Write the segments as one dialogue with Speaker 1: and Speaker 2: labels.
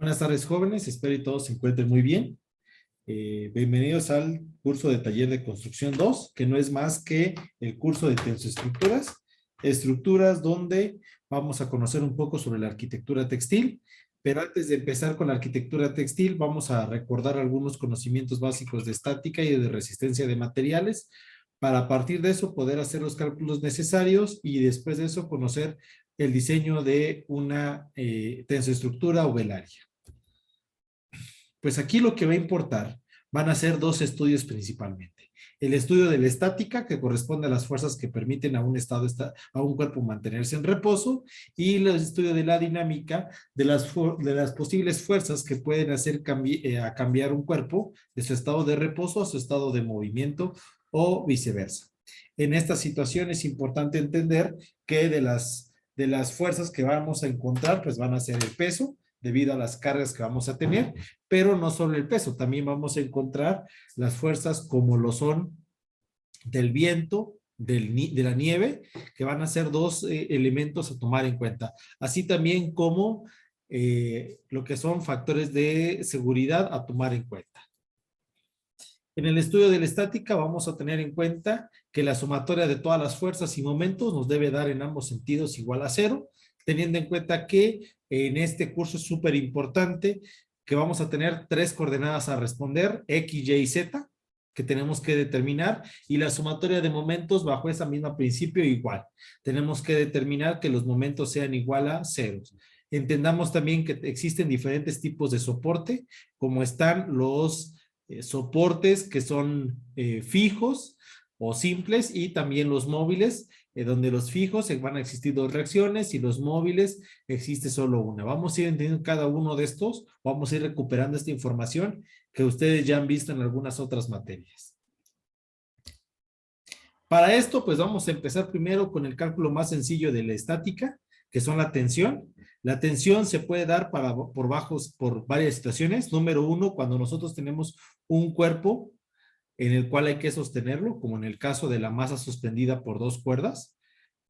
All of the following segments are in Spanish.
Speaker 1: Buenas tardes, jóvenes. Espero que todos se encuentren muy bien. Bienvenidos al curso de taller de construcción 2, que no es más que el curso de tensoestructuras, estructuras donde vamos a conocer un poco sobre la arquitectura textil. Pero antes de empezar con la arquitectura textil, vamos a recordar algunos conocimientos básicos de estática y de resistencia de materiales, para a partir de eso poder hacer los cálculos necesarios y después de eso conocer el diseño de una tensoestructura o velaria. Pues aquí lo que va a importar van a ser dos estudios principalmente. El estudio de la estática, que corresponde a las fuerzas que permiten a un cuerpo mantenerse en reposo, y el estudio de la dinámica de las posibles fuerzas que pueden hacer cambiar un cuerpo de su estado de reposo a su estado de movimiento o viceversa. En esta situación es importante entender que de las fuerzas que vamos a encontrar, pues van a ser el peso, debido a las cargas que vamos a tener, pero no solo el peso, también vamos a encontrar las fuerzas como lo son del viento, de la nieve, que van a ser dos elementos a tomar en cuenta, así también como lo que son factores de seguridad a tomar en cuenta. En el estudio de la estática vamos a tener en cuenta que la sumatoria de todas las fuerzas y momentos nos debe dar en ambos sentidos igual a 0, teniendo en cuenta que en este curso es súper importante que vamos a tener 3 coordenadas a responder, X, Y y Z, que tenemos que determinar, y la sumatoria de momentos bajo ese mismo principio igual. Tenemos que determinar que los momentos sean igual a 0. Entendamos también que existen diferentes tipos de soporte, como están los soportes que son fijos o simples, y también los móviles, donde los fijos van a existir 2 reacciones y los móviles existe solo una. Vamos a ir entendiendo cada uno de estos, vamos a ir recuperando esta información que ustedes ya han visto en algunas otras materias. Para esto, pues vamos a empezar primero con el cálculo más sencillo de la estática, que son la tensión. La tensión se puede dar por varias situaciones. Número 1, cuando nosotros tenemos un cuerpo en el cual hay que sostenerlo, como en el caso de la masa suspendida por 2 cuerdas.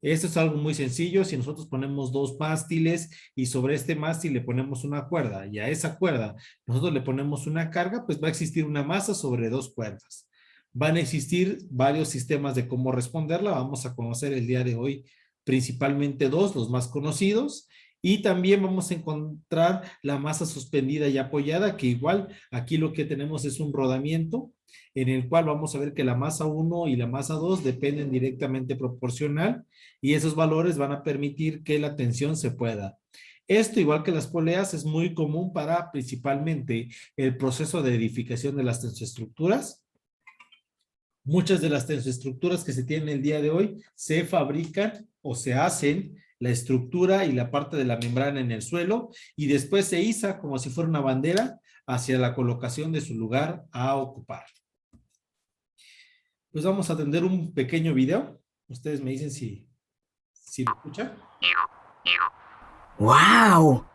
Speaker 1: Esto es algo muy sencillo. Si nosotros ponemos 2 mástiles y sobre este mástil le ponemos una cuerda y a esa cuerda nosotros le ponemos una carga, pues va a existir una masa sobre 2 cuerdas. Van a existir varios sistemas de cómo responderla. Vamos a conocer el día de hoy principalmente 2, los más conocidos. Y también vamos a encontrar la masa suspendida y apoyada, que igual aquí lo que tenemos es un rodamiento, en el cual vamos a ver que la masa 1 y la masa 2 dependen directamente proporcional, y esos valores van a permitir que la tensión se pueda. Esto, igual que las poleas, es muy común para principalmente el proceso de edificación de las tensoestructuras. Muchas de las tensoestructuras que se tienen el día de hoy se fabrican o se hacen la estructura y la parte de la membrana en el suelo, y después se iza como si fuera una bandera hacia la colocación de su lugar a ocupar. Pues vamos a atender un pequeño video. Ustedes me dicen si lo escuchan.
Speaker 2: ¡Wow!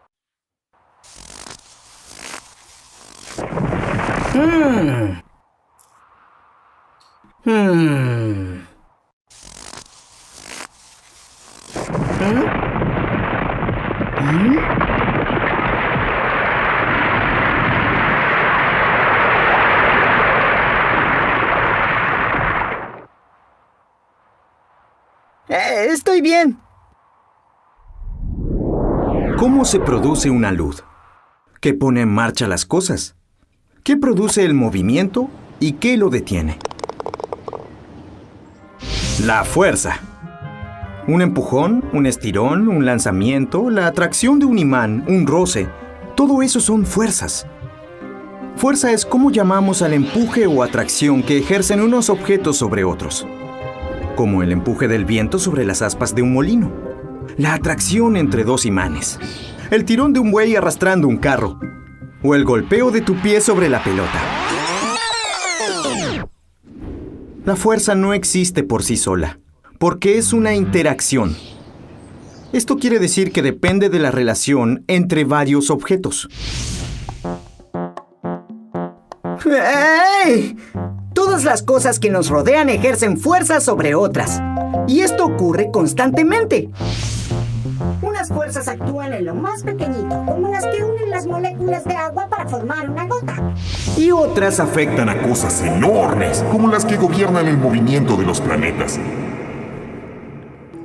Speaker 2: Estoy bien.
Speaker 3: ¿Cómo se produce una luz? ¿Qué pone en marcha las cosas? ¿Qué produce el movimiento y qué lo detiene? La fuerza. Un empujón, un estirón, un lanzamiento, la atracción de un imán, un roce. Todo eso son fuerzas. Fuerza es cómo llamamos al empuje o atracción que ejercen unos objetos sobre otros, como el empuje del viento sobre las aspas de un molino, la atracción entre 2 imanes, el tirón de un buey arrastrando un carro, o el golpeo de tu pie sobre la pelota. La fuerza no existe por sí sola, porque es una interacción. Esto quiere decir que depende de la relación entre varios objetos.
Speaker 2: ¡Ey! Todas las cosas que nos rodean ejercen fuerza sobre otras. Y esto ocurre constantemente. Unas Algunas fuerzas actúan en lo más pequeñito, como las que unen las moléculas de agua para formar una gota.
Speaker 3: Y otras afectan
Speaker 4: A cosas enormes, como las que gobiernan el movimiento de los planetas.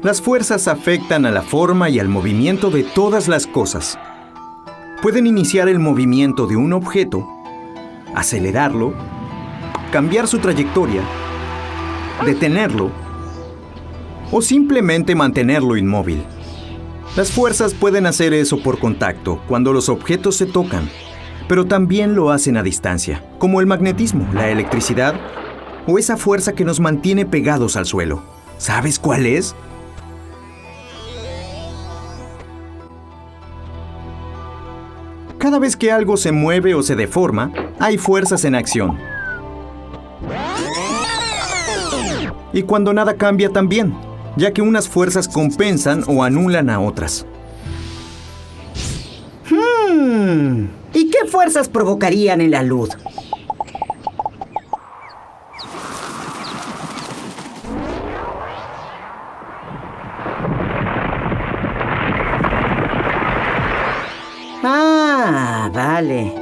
Speaker 3: Las fuerzas afectan a la forma y al movimiento de todas las cosas. Pueden iniciar el movimiento de un objeto, acelerarlo, cambiar su trayectoria, detenerlo o simplemente mantenerlo inmóvil. Las fuerzas pueden hacer eso por contacto, cuando los objetos se tocan, pero también lo hacen a distancia, como el magnetismo, la electricidad o esa fuerza que nos mantiene pegados al suelo. ¿Sabes cuál es? Cada vez que algo se mueve o se deforma, hay fuerzas en acción. Y cuando nada cambia también, ya que unas fuerzas compensan o anulan a otras.
Speaker 2: ¿Y qué fuerzas provocarían en la luz? Ah, vale.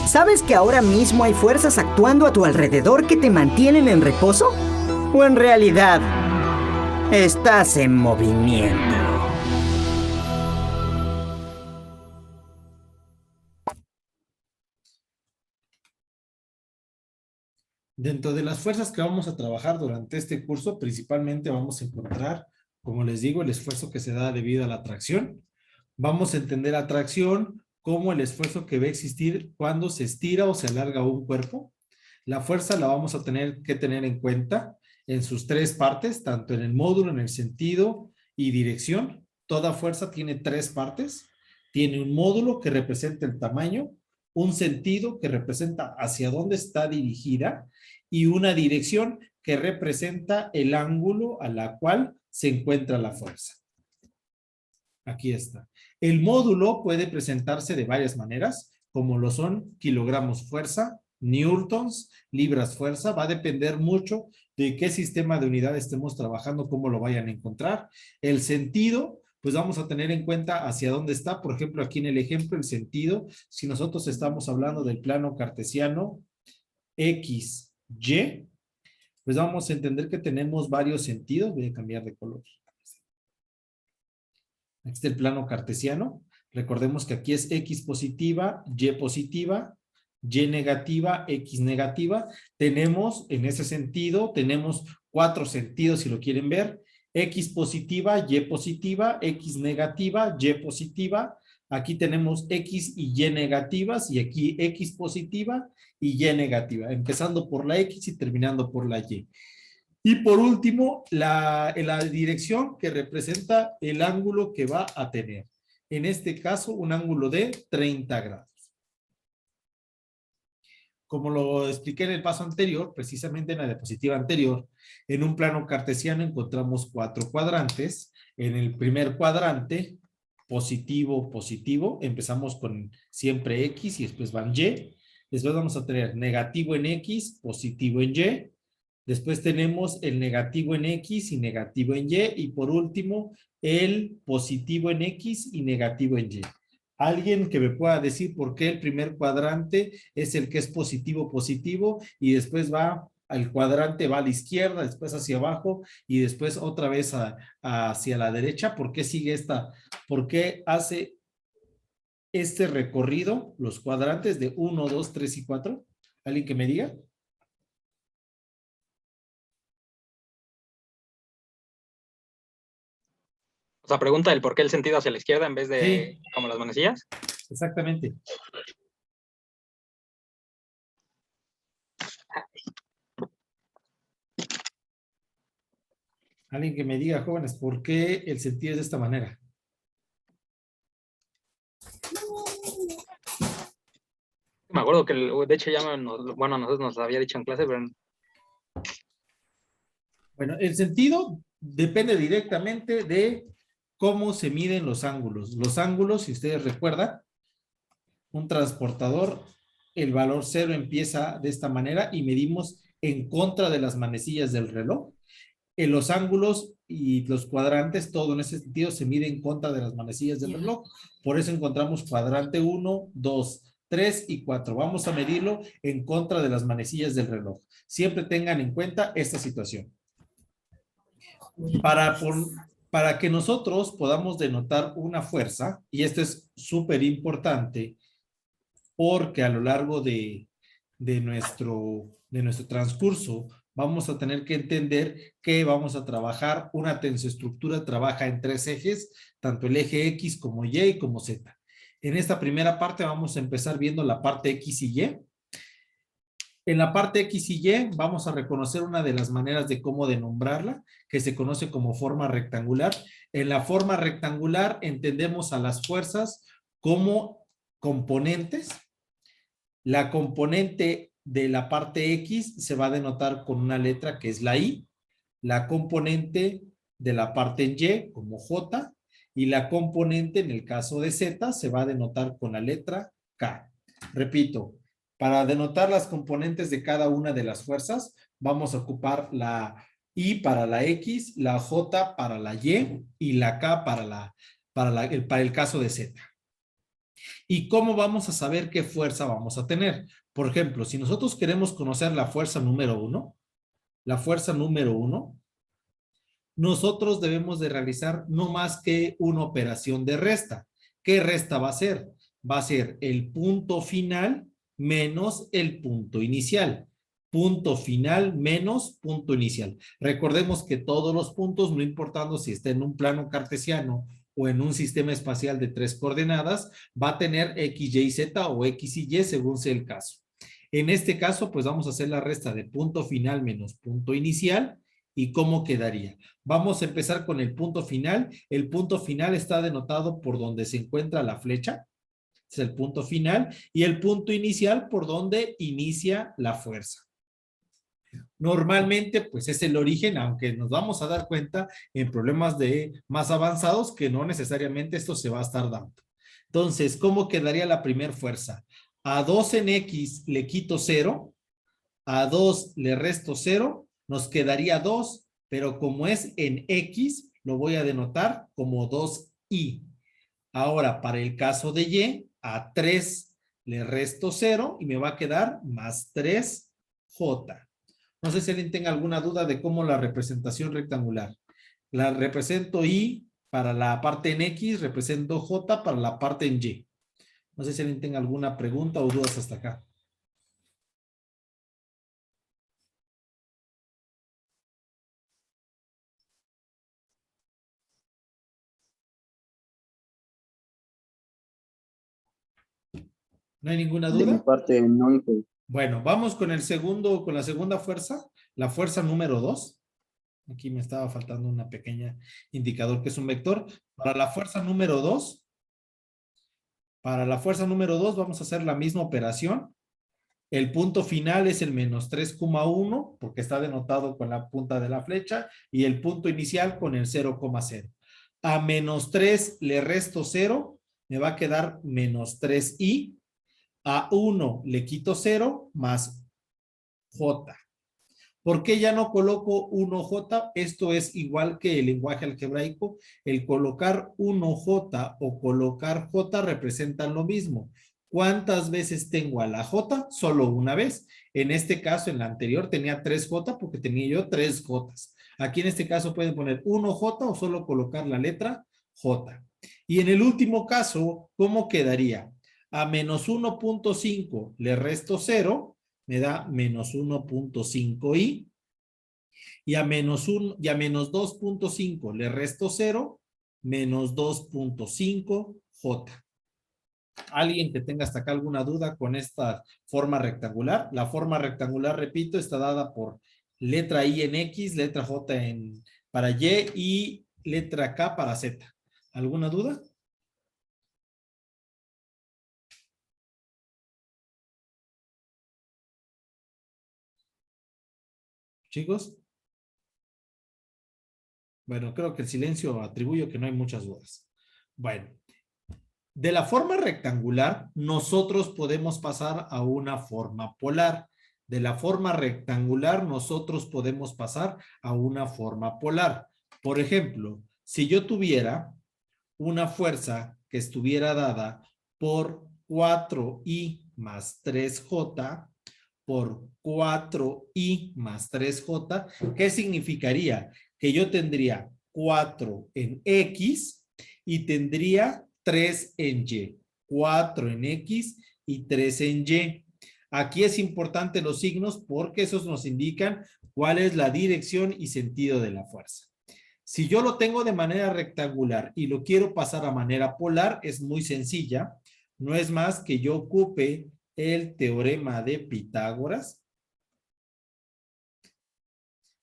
Speaker 2: ¿Sabes que ahora mismo hay fuerzas actuando a tu alrededor que te mantienen en reposo? ¿O en realidad estás en movimiento?
Speaker 1: Dentro de las fuerzas que vamos a trabajar durante este curso, principalmente vamos a encontrar, como les digo, el esfuerzo que se da debido a la atracción. Vamos a entender atracción como el esfuerzo que va a existir cuando se estira o se alarga un cuerpo. La fuerza la vamos a tener que tener en cuenta en sus tres partes, tanto en el módulo, en el sentido y dirección. Toda fuerza tiene tres partes. Tiene un módulo que representa el tamaño, un sentido que representa hacia dónde está dirigida y una dirección que representa el ángulo a la cual se encuentra la fuerza. Aquí está. El módulo puede presentarse de varias maneras, como lo son kilogramos fuerza, newtons, libras fuerza. Va a depender mucho de qué sistema de unidad estemos trabajando, cómo lo vayan a encontrar. El sentido, pues vamos a tener en cuenta hacia dónde está. Por ejemplo, aquí en el ejemplo, el sentido, si nosotros estamos hablando del plano cartesiano X, Y, pues vamos a entender que tenemos varios sentidos. Voy a cambiar de color. Aquí está el plano cartesiano. Recordemos que aquí es X positiva, Y negativa, X negativa. Tenemos, en ese sentido, tenemos cuatro sentidos si lo quieren ver. X positiva, X negativa, Y positiva. Aquí tenemos X y Y negativas y aquí X positiva y Y negativa, empezando por la X y terminando por la Y. Y por último, la dirección que representa el ángulo que va a tener. En este caso, un ángulo de 30 grados. Como lo expliqué en el paso anterior, precisamente en la diapositiva anterior, en un plano cartesiano encontramos cuatro cuadrantes. En el primer cuadrante, positivo, positivo, empezamos con siempre X y después van Y. Después vamos a tener negativo en X, positivo en Y. Después tenemos el negativo en X y negativo en Y. Y por último, el positivo en X y negativo en Y. ¿Alguien que me pueda decir por qué el primer cuadrante es el que es positivo, positivo, y después va al cuadrante, va a la izquierda, después hacia abajo, y después otra vez hacia la derecha? ¿Por qué sigue esta? ¿Por qué hace este recorrido, los cuadrantes de 1, 2, 3 y 4? ¿Alguien que me diga?
Speaker 5: O sea, pregunta el por qué el sentido hacia la izquierda en vez de
Speaker 1: Sí.
Speaker 5: como las manecillas.
Speaker 1: Exactamente. Alguien que me diga, jóvenes, ¿por qué el sentido es de esta manera?
Speaker 5: Me acuerdo que, de hecho, ya bueno, nosotros nos había dicho en clase, pero
Speaker 1: Bueno, el sentido depende directamente de cómo se miden los ángulos. Los ángulos, si ustedes recuerdan, un transportador, el valor 0 empieza de esta manera y medimos en contra de las manecillas del reloj. En los ángulos y los cuadrantes, todo en ese sentido se mide en contra de las manecillas del reloj. Por eso encontramos cuadrante 1, 2, 3 y 4. Vamos a medirlo en contra de las manecillas del reloj. Siempre tengan en cuenta esta situación. Para que nosotros podamos denotar una fuerza, y esto es súper importante, porque a lo largo de nuestro transcurso vamos a tener que entender que vamos a trabajar, una tensoestructura trabaja en 3 ejes, tanto el eje X como Y como Z. En esta primera parte vamos a empezar viendo la parte X y Y. En la parte X y Y vamos a reconocer una de las maneras de cómo denombrarla, que se conoce como forma rectangular. En la forma rectangular entendemos a las fuerzas como componentes. La componente de la parte X se va a denotar con una letra que es la I, la componente de la parte en Y como J, y la componente en el caso de Z se va a denotar con la letra K. Repito, para denotar las componentes de cada una de las fuerzas, vamos a ocupar la I para la X, la J para la Y y la K para el caso de Z. ¿Y cómo vamos a saber qué fuerza vamos a tener? Por ejemplo, si nosotros queremos conocer la fuerza número 1, nosotros debemos de realizar no más que una operación de resta. ¿Qué resta va a ser? Va a ser el punto final menos el punto inicial. Punto final menos punto inicial. Recordemos que todos los puntos, no importando si está en un plano cartesiano o en un sistema espacial de 3 coordenadas, va a tener X, Y, Z o X y Y según sea el caso. En este caso, pues vamos a hacer la resta de punto final menos punto inicial. ¿Y cómo quedaría? Vamos a empezar con el punto final. El punto final está denotado por donde se encuentra la flecha. Es el punto final. Y el punto inicial por donde inicia la fuerza. Normalmente, pues es el origen, aunque nos vamos a dar cuenta en problemas más avanzados que no necesariamente esto se va a estar dando. Entonces, ¿cómo quedaría la primera fuerza? A 2 en X le quito 0, a 2 le resto 0, nos quedaría 2, pero como es en X, lo voy a denotar como 2Y. Ahora, para el caso de Y, a 3 le resto 0 y me va a quedar más 3J. No sé si alguien tenga alguna duda de cómo la representación rectangular. La represento Y para la parte en X, represento J para la parte en Y. No sé si alguien tenga alguna pregunta o dudas hasta acá. ¿No hay ninguna duda?
Speaker 6: De mi parte, no, hijo.
Speaker 1: Bueno, vamos con la segunda fuerza, la fuerza número 2. Aquí me estaba faltando una pequeña indicador que es un vector. Para la fuerza número 2, vamos a hacer la misma operación. El punto final es el menos 3,1 porque está denotado con la punta de la flecha y el punto inicial con el 0,0. A menos 3 le resto 0, me va a quedar menos 3i. A 1 le quito 0 más j. ¿Por qué ya no coloco 1j? Esto es igual que el lenguaje algebraico. El colocar 1j o colocar j representan lo mismo. ¿Cuántas veces tengo a la j? Solo una vez. En este caso, en la anterior tenía 3j porque tenía yo 3 jotas. Aquí en este caso pueden poner 1j o solo colocar la letra j. Y en el último caso, ¿cómo quedaría? A menos 1.5 le resto 0, me da menos 1.5i. Y a menos 2.5 le resto 0, menos 2.5j. ¿Alguien que tenga hasta acá alguna duda con esta forma rectangular? La forma rectangular, repito, está dada por letra I en X, letra J para Y y letra K para Z. ¿Alguna duda? Chicos. Bueno, creo que el silencio atribuyo que no hay muchas dudas. Bueno. De la forma rectangular, nosotros podemos pasar a una forma polar. De la forma rectangular, nosotros podemos pasar a una forma polar. Por ejemplo, si yo tuviera una fuerza que estuviera dada por 4i más 3j por 4i más 3j, ¿qué significaría? Que yo tendría 4 en x y tendría 3 en y. 4 en x y 3 en y. Aquí es importante los signos porque esos nos indican cuál es la dirección y sentido de la fuerza. Si yo lo tengo de manera rectangular y lo quiero pasar a manera polar, es muy sencilla. No es más que yo ocupe el teorema de Pitágoras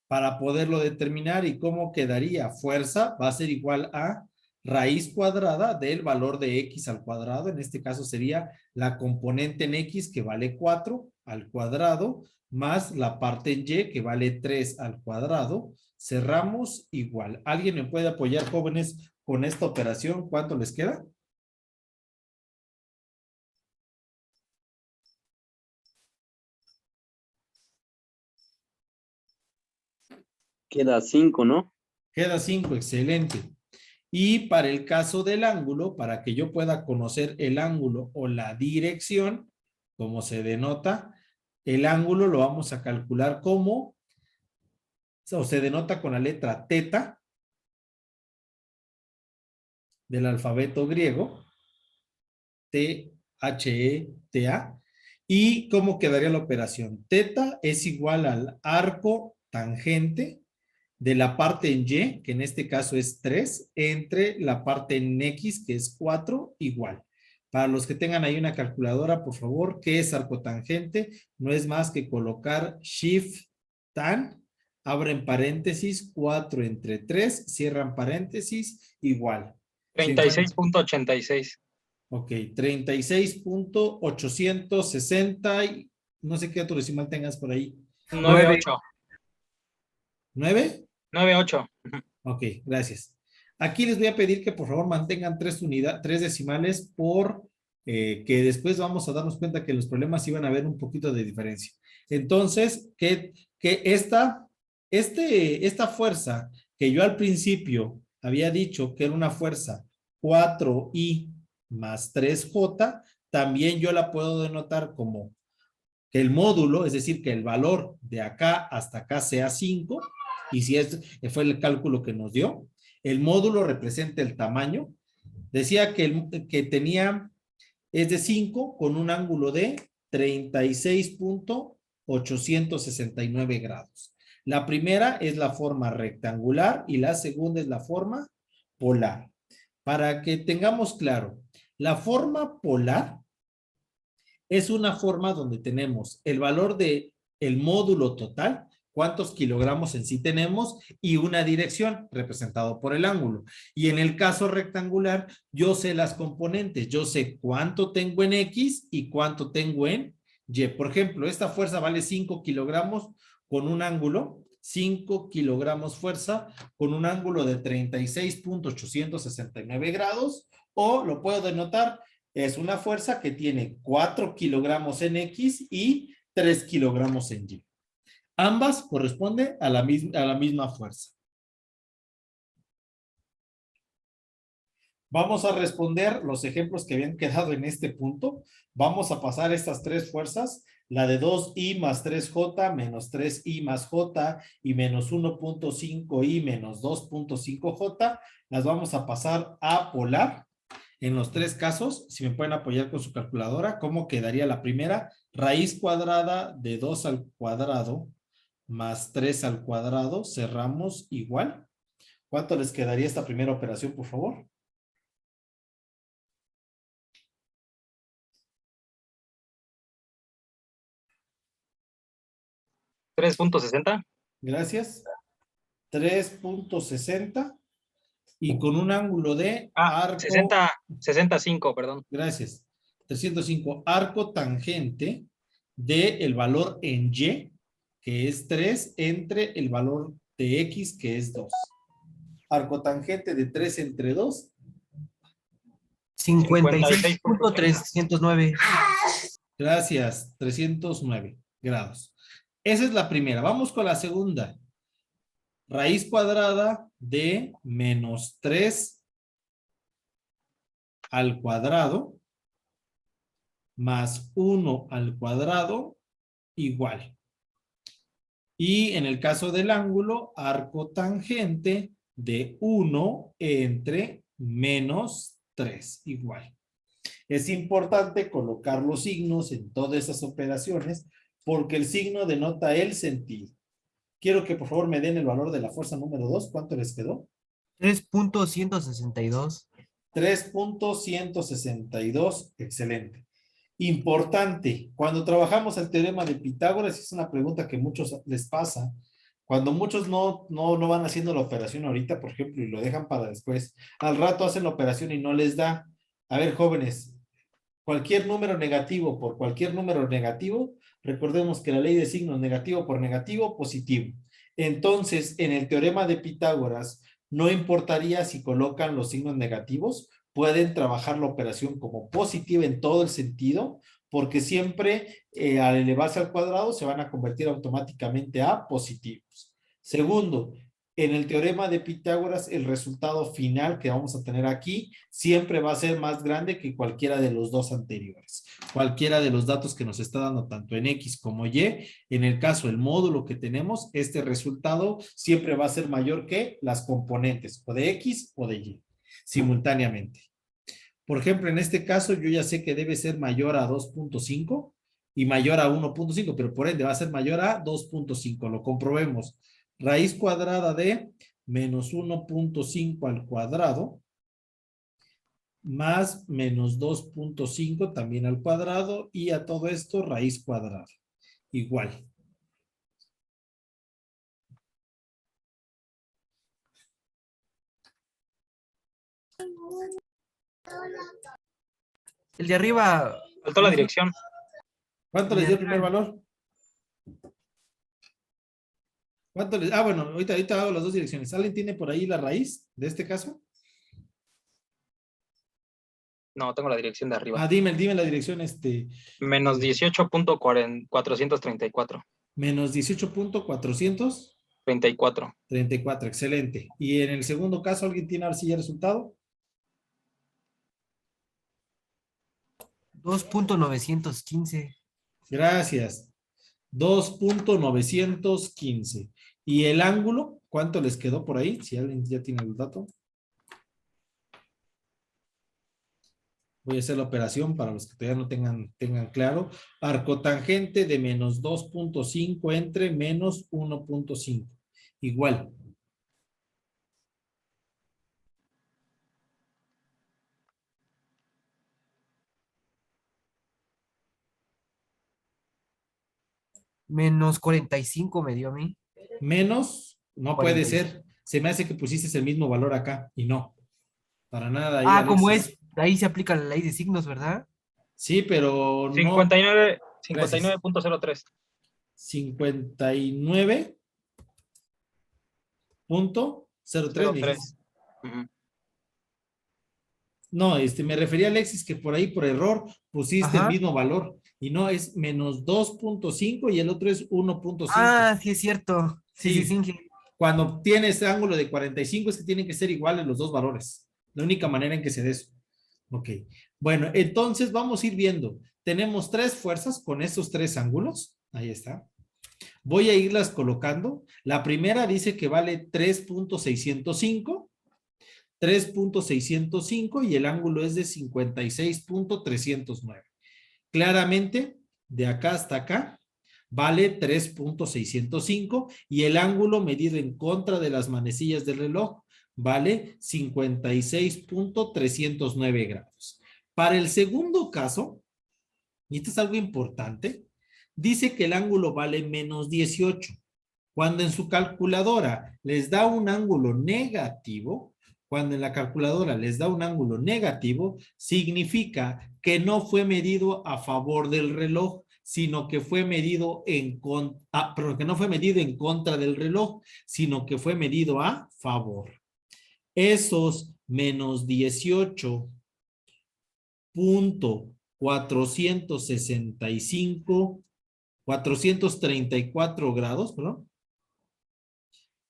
Speaker 1: para poderlo determinar. ¿Y cómo quedaría? Fuerza va a ser igual a raíz cuadrada del valor de x al cuadrado. En este caso sería la componente en x que vale 4 al cuadrado más la parte en y que vale 3 al cuadrado. Cerramos igual. ¿Alguien me puede apoyar, jóvenes, con esta operación? ¿Cuánto les queda?
Speaker 6: Queda 5, ¿no?
Speaker 1: Queda 5, excelente. Y para el caso del ángulo, para que yo pueda conocer el ángulo o la dirección, como se denota, el ángulo lo vamos a calcular como, o se denota con la letra teta del alfabeto griego, T-H-E-T-A. ¿Y cómo quedaría la operación? Teta es igual al arco tangente de la parte en y, que en este caso es 3, entre la parte en x, que es 4, igual. Para los que tengan ahí una calculadora, por favor, ¿qué es arcotangente? No es más que colocar shift tan, abren paréntesis, 4 entre 3, cierran paréntesis, igual.
Speaker 5: 36.86.
Speaker 1: Ok, 36.860 y no sé qué otro decimal tengas por ahí.
Speaker 5: 9.8.
Speaker 1: ¿9?
Speaker 5: 9.8.
Speaker 1: Ok, gracias. Aquí les voy a pedir que por favor mantengan 3 decimales por que después vamos a darnos cuenta que los problemas iban a haber un poquito de diferencia. Entonces, que esta fuerza que yo al principio había dicho que era una fuerza 4i más 3j, también yo la puedo denotar como que el módulo, es decir, que el valor de acá hasta acá sea 5, y si fue el cálculo que nos dio, el módulo representa el tamaño. Decía que tenía, es de 5 con un ángulo de 36.869 grados. La primera es la forma rectangular y la segunda es la forma polar. Para que tengamos claro, la forma polar es una forma donde tenemos el valor de el módulo total, cuántos kilogramos en sí tenemos y una dirección representado por el ángulo. Y en el caso rectangular, yo sé las componentes, yo sé cuánto tengo en X y cuánto tengo en Y. Por ejemplo, esta fuerza vale 5 kilogramos con un ángulo, 5 kilogramos fuerza con un ángulo de 36.869 grados, o lo puedo denotar, es una fuerza que tiene 4 kilogramos en X y 3 kilogramos en Y. Ambas corresponden a la misma fuerza. Vamos a responder los ejemplos que habían quedado en este punto. Vamos a pasar estas tres fuerzas, la de 2i más 3j menos 3i más j y menos 1.5i menos 2.5j, las vamos a pasar a polar. En los tres casos, si me pueden apoyar con su calculadora, ¿cómo quedaría la primera? Raíz cuadrada de 2 al cuadrado más 3 al cuadrado, cerramos igual. ¿Cuánto les quedaría esta primera operación, por favor?
Speaker 5: ¿3.60?
Speaker 1: Gracias. 3.60 y con un ángulo de arco...
Speaker 5: 65, perdón.
Speaker 1: Gracias. 305. Arco tangente del valor en Y, que es 3, entre el valor de X, que es 2. Arco tangente de 3 entre 2.
Speaker 7: 56.309.
Speaker 1: Gracias. 309 grados. Esa es la primera. Vamos con la segunda. raíz cuadrada de menos 3 al cuadrado más 1 al cuadrado igual. Y en el caso del ángulo, arco tangente de 1 entre menos 3 igual. Es importante colocar los signos en todas esas operaciones porque el signo denota el sentido. Quiero que por favor me den el valor de la fuerza número 2. ¿Cuánto les quedó?
Speaker 7: 3.162.
Speaker 1: 3.162. Excelente. Importante, cuando trabajamos el teorema de Pitágoras, es una pregunta que a muchos les pasa. Cuando muchos no van haciendo la operación ahorita, por ejemplo, y lo dejan para después, al rato hacen la operación y no les da. A ver, jóvenes, cualquier número negativo por cualquier número negativo, recordemos que la ley de signos negativo por negativo, positivo. Entonces, en el teorema de Pitágoras, no importaría si colocan los signos negativos, pueden trabajar la operación como positiva en todo el sentido, porque siempre al elevarse al cuadrado se van a convertir automáticamente a positivos. Segundo, en el teorema de Pitágoras, el resultado final que vamos a tener aquí siempre va a ser más grande que cualquiera de los dos anteriores. Cualquiera de los datos que nos está dando tanto en X como Y, en el caso del módulo que tenemos, este resultado siempre va a ser mayor que las componentes o de X o de Y simultáneamente. Por ejemplo, en este caso yo ya sé que debe ser mayor a 2.5 y mayor a 1.5, pero por ende va a ser mayor a 2.5. Lo comprobemos. Raíz cuadrada de menos 1.5 al cuadrado más menos 2.5 también al cuadrado y a todo esto raíz cuadrada. Igual.
Speaker 7: El de arriba.
Speaker 5: Faltó la dirección.
Speaker 1: ¿Cuánto les dio el primer valor? ¿Cuánto les? Ah, bueno, ahorita hago las dos direcciones. ¿Alguien tiene por ahí la raíz de este caso?
Speaker 5: No, tengo la dirección de arriba.
Speaker 1: Ah, dime la dirección,
Speaker 5: Menos 18.434.
Speaker 1: menos 18.400.
Speaker 5: 34.
Speaker 1: 34, excelente. Y en el segundo caso, ¿alguien tiene ahora sí ya resultado?
Speaker 7: 2.915.
Speaker 1: Gracias. 2.915. ¿Y el ángulo? ¿Cuánto les quedó por ahí? Si alguien ya tiene el dato. Voy a hacer la operación para los que todavía no tengan claro. Arco tangente de menos 2.5 entre menos 1.5. Igual.
Speaker 7: Menos 45 me dio a mí.
Speaker 1: Menos, no puede
Speaker 7: 45.
Speaker 1: ser. Se me hace que pusiste el mismo valor acá y no. Para nada. Ahí,
Speaker 7: Ah, como
Speaker 1: Alexis.
Speaker 7: es, ahí se aplica la ley de signos, ¿verdad?
Speaker 1: Sí, pero no.
Speaker 5: 59.
Speaker 1: Gracias.
Speaker 5: 59.03.
Speaker 1: 59.03 me
Speaker 5: 03.
Speaker 1: dijiste.
Speaker 5: Ujú.
Speaker 1: No, me refería a Alexis que por ahí por error pusiste el
Speaker 7: Ajá.
Speaker 1: mismo valor y no es menos 2.5 y el otro es 1.5.
Speaker 7: Ah, sí es cierto. Sí.
Speaker 1: Cuando tienes ángulo de 45 es que tienen que ser iguales los dos valores. La única manera en que se dé eso. Ok. Bueno, entonces vamos a ir viendo. Tenemos tres fuerzas con estos tres ángulos. Ahí está. Voy a irlas colocando. La primera dice que vale 3.605. 3.605 y el ángulo es de 56.309. Claramente, de acá hasta acá, vale 3.605 y el ángulo medido en contra de las manecillas del reloj vale 56.309 grados. Para el segundo caso, y esto es algo importante, dice que el ángulo vale menos 18. Cuando en su calculadora les da un ángulo negativo, cuando en la calculadora les da un ángulo negativo, significa que no fue medido a favor del reloj, sino que fue medido que no fue medido en contra del reloj, sino que fue medido a favor. Esos menos 18.434 grados, perdón,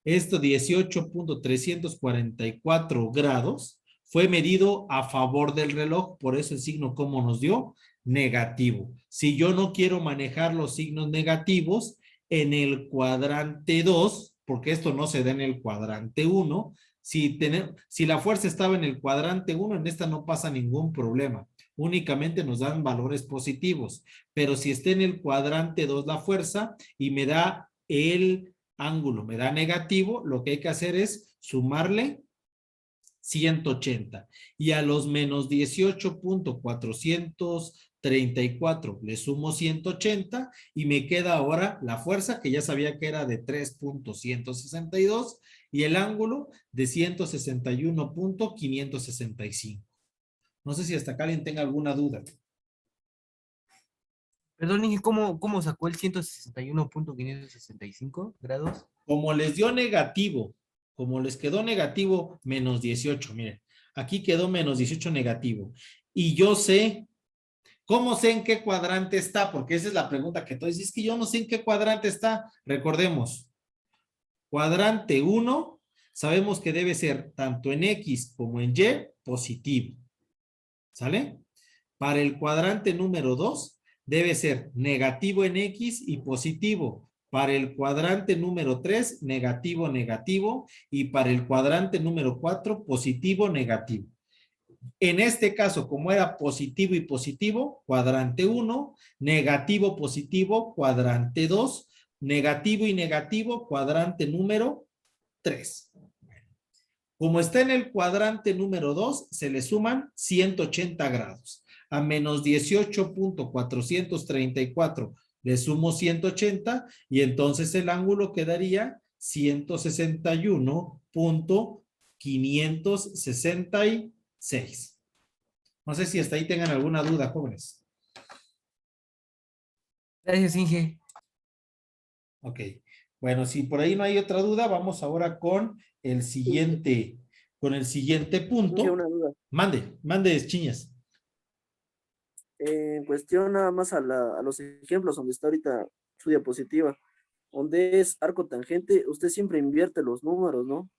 Speaker 1: Esto 18.344 grados fue medido a favor del reloj, por eso el signo como nos dio negativo. Si yo no quiero manejar los signos negativos en el cuadrante 2, porque esto no se da en el cuadrante 1, si la fuerza estaba en el cuadrante 1, en esta no pasa ningún problema. Únicamente nos dan valores positivos. Pero si está en el cuadrante 2 la fuerza y me da el ángulo, me da negativo, lo que hay que hacer es sumarle 180. Y a los menos 18.434 le sumo 180 y me queda ahora la fuerza que ya sabía que era de 3.162 y el ángulo de 161.565. No sé si hasta acá alguien tenga alguna duda.
Speaker 7: Perdón, Inge, ¿cómo sacó el 161.565 grados?
Speaker 1: Como les dio negativo, como les quedó negativo menos 18, miren, aquí quedó menos 18 negativo. Y yo sé, ¿cómo sé en qué cuadrante está? Porque esa es la pregunta que tú dices, es que yo no sé en qué cuadrante está. Recordemos, cuadrante 1, sabemos que debe ser tanto en X como en Y positivo. ¿Sale? Para el cuadrante número 2, debe ser negativo en X y positivo. Para el cuadrante número 3, negativo, negativo. Y para el cuadrante número 4, positivo, negativo. En este caso, como era positivo y positivo, cuadrante 1, negativo, positivo, cuadrante 2, negativo y negativo, cuadrante número 3. Como está en el cuadrante número 2, se le suman 180 grados. A menos 18.434 le sumo 180 y entonces el ángulo quedaría 161.566. No sé si hasta ahí tengan alguna duda, jóvenes.
Speaker 7: Gracias, Inge.
Speaker 1: Ok. Bueno, si por ahí no hay otra duda, vamos ahora con el siguiente punto.
Speaker 8: Tengo una duda.
Speaker 1: Mande, Chiñas.
Speaker 8: En cuestión nada más a los ejemplos donde está ahorita su diapositiva, donde es arco tangente, usted siempre invierte los números, ¿no?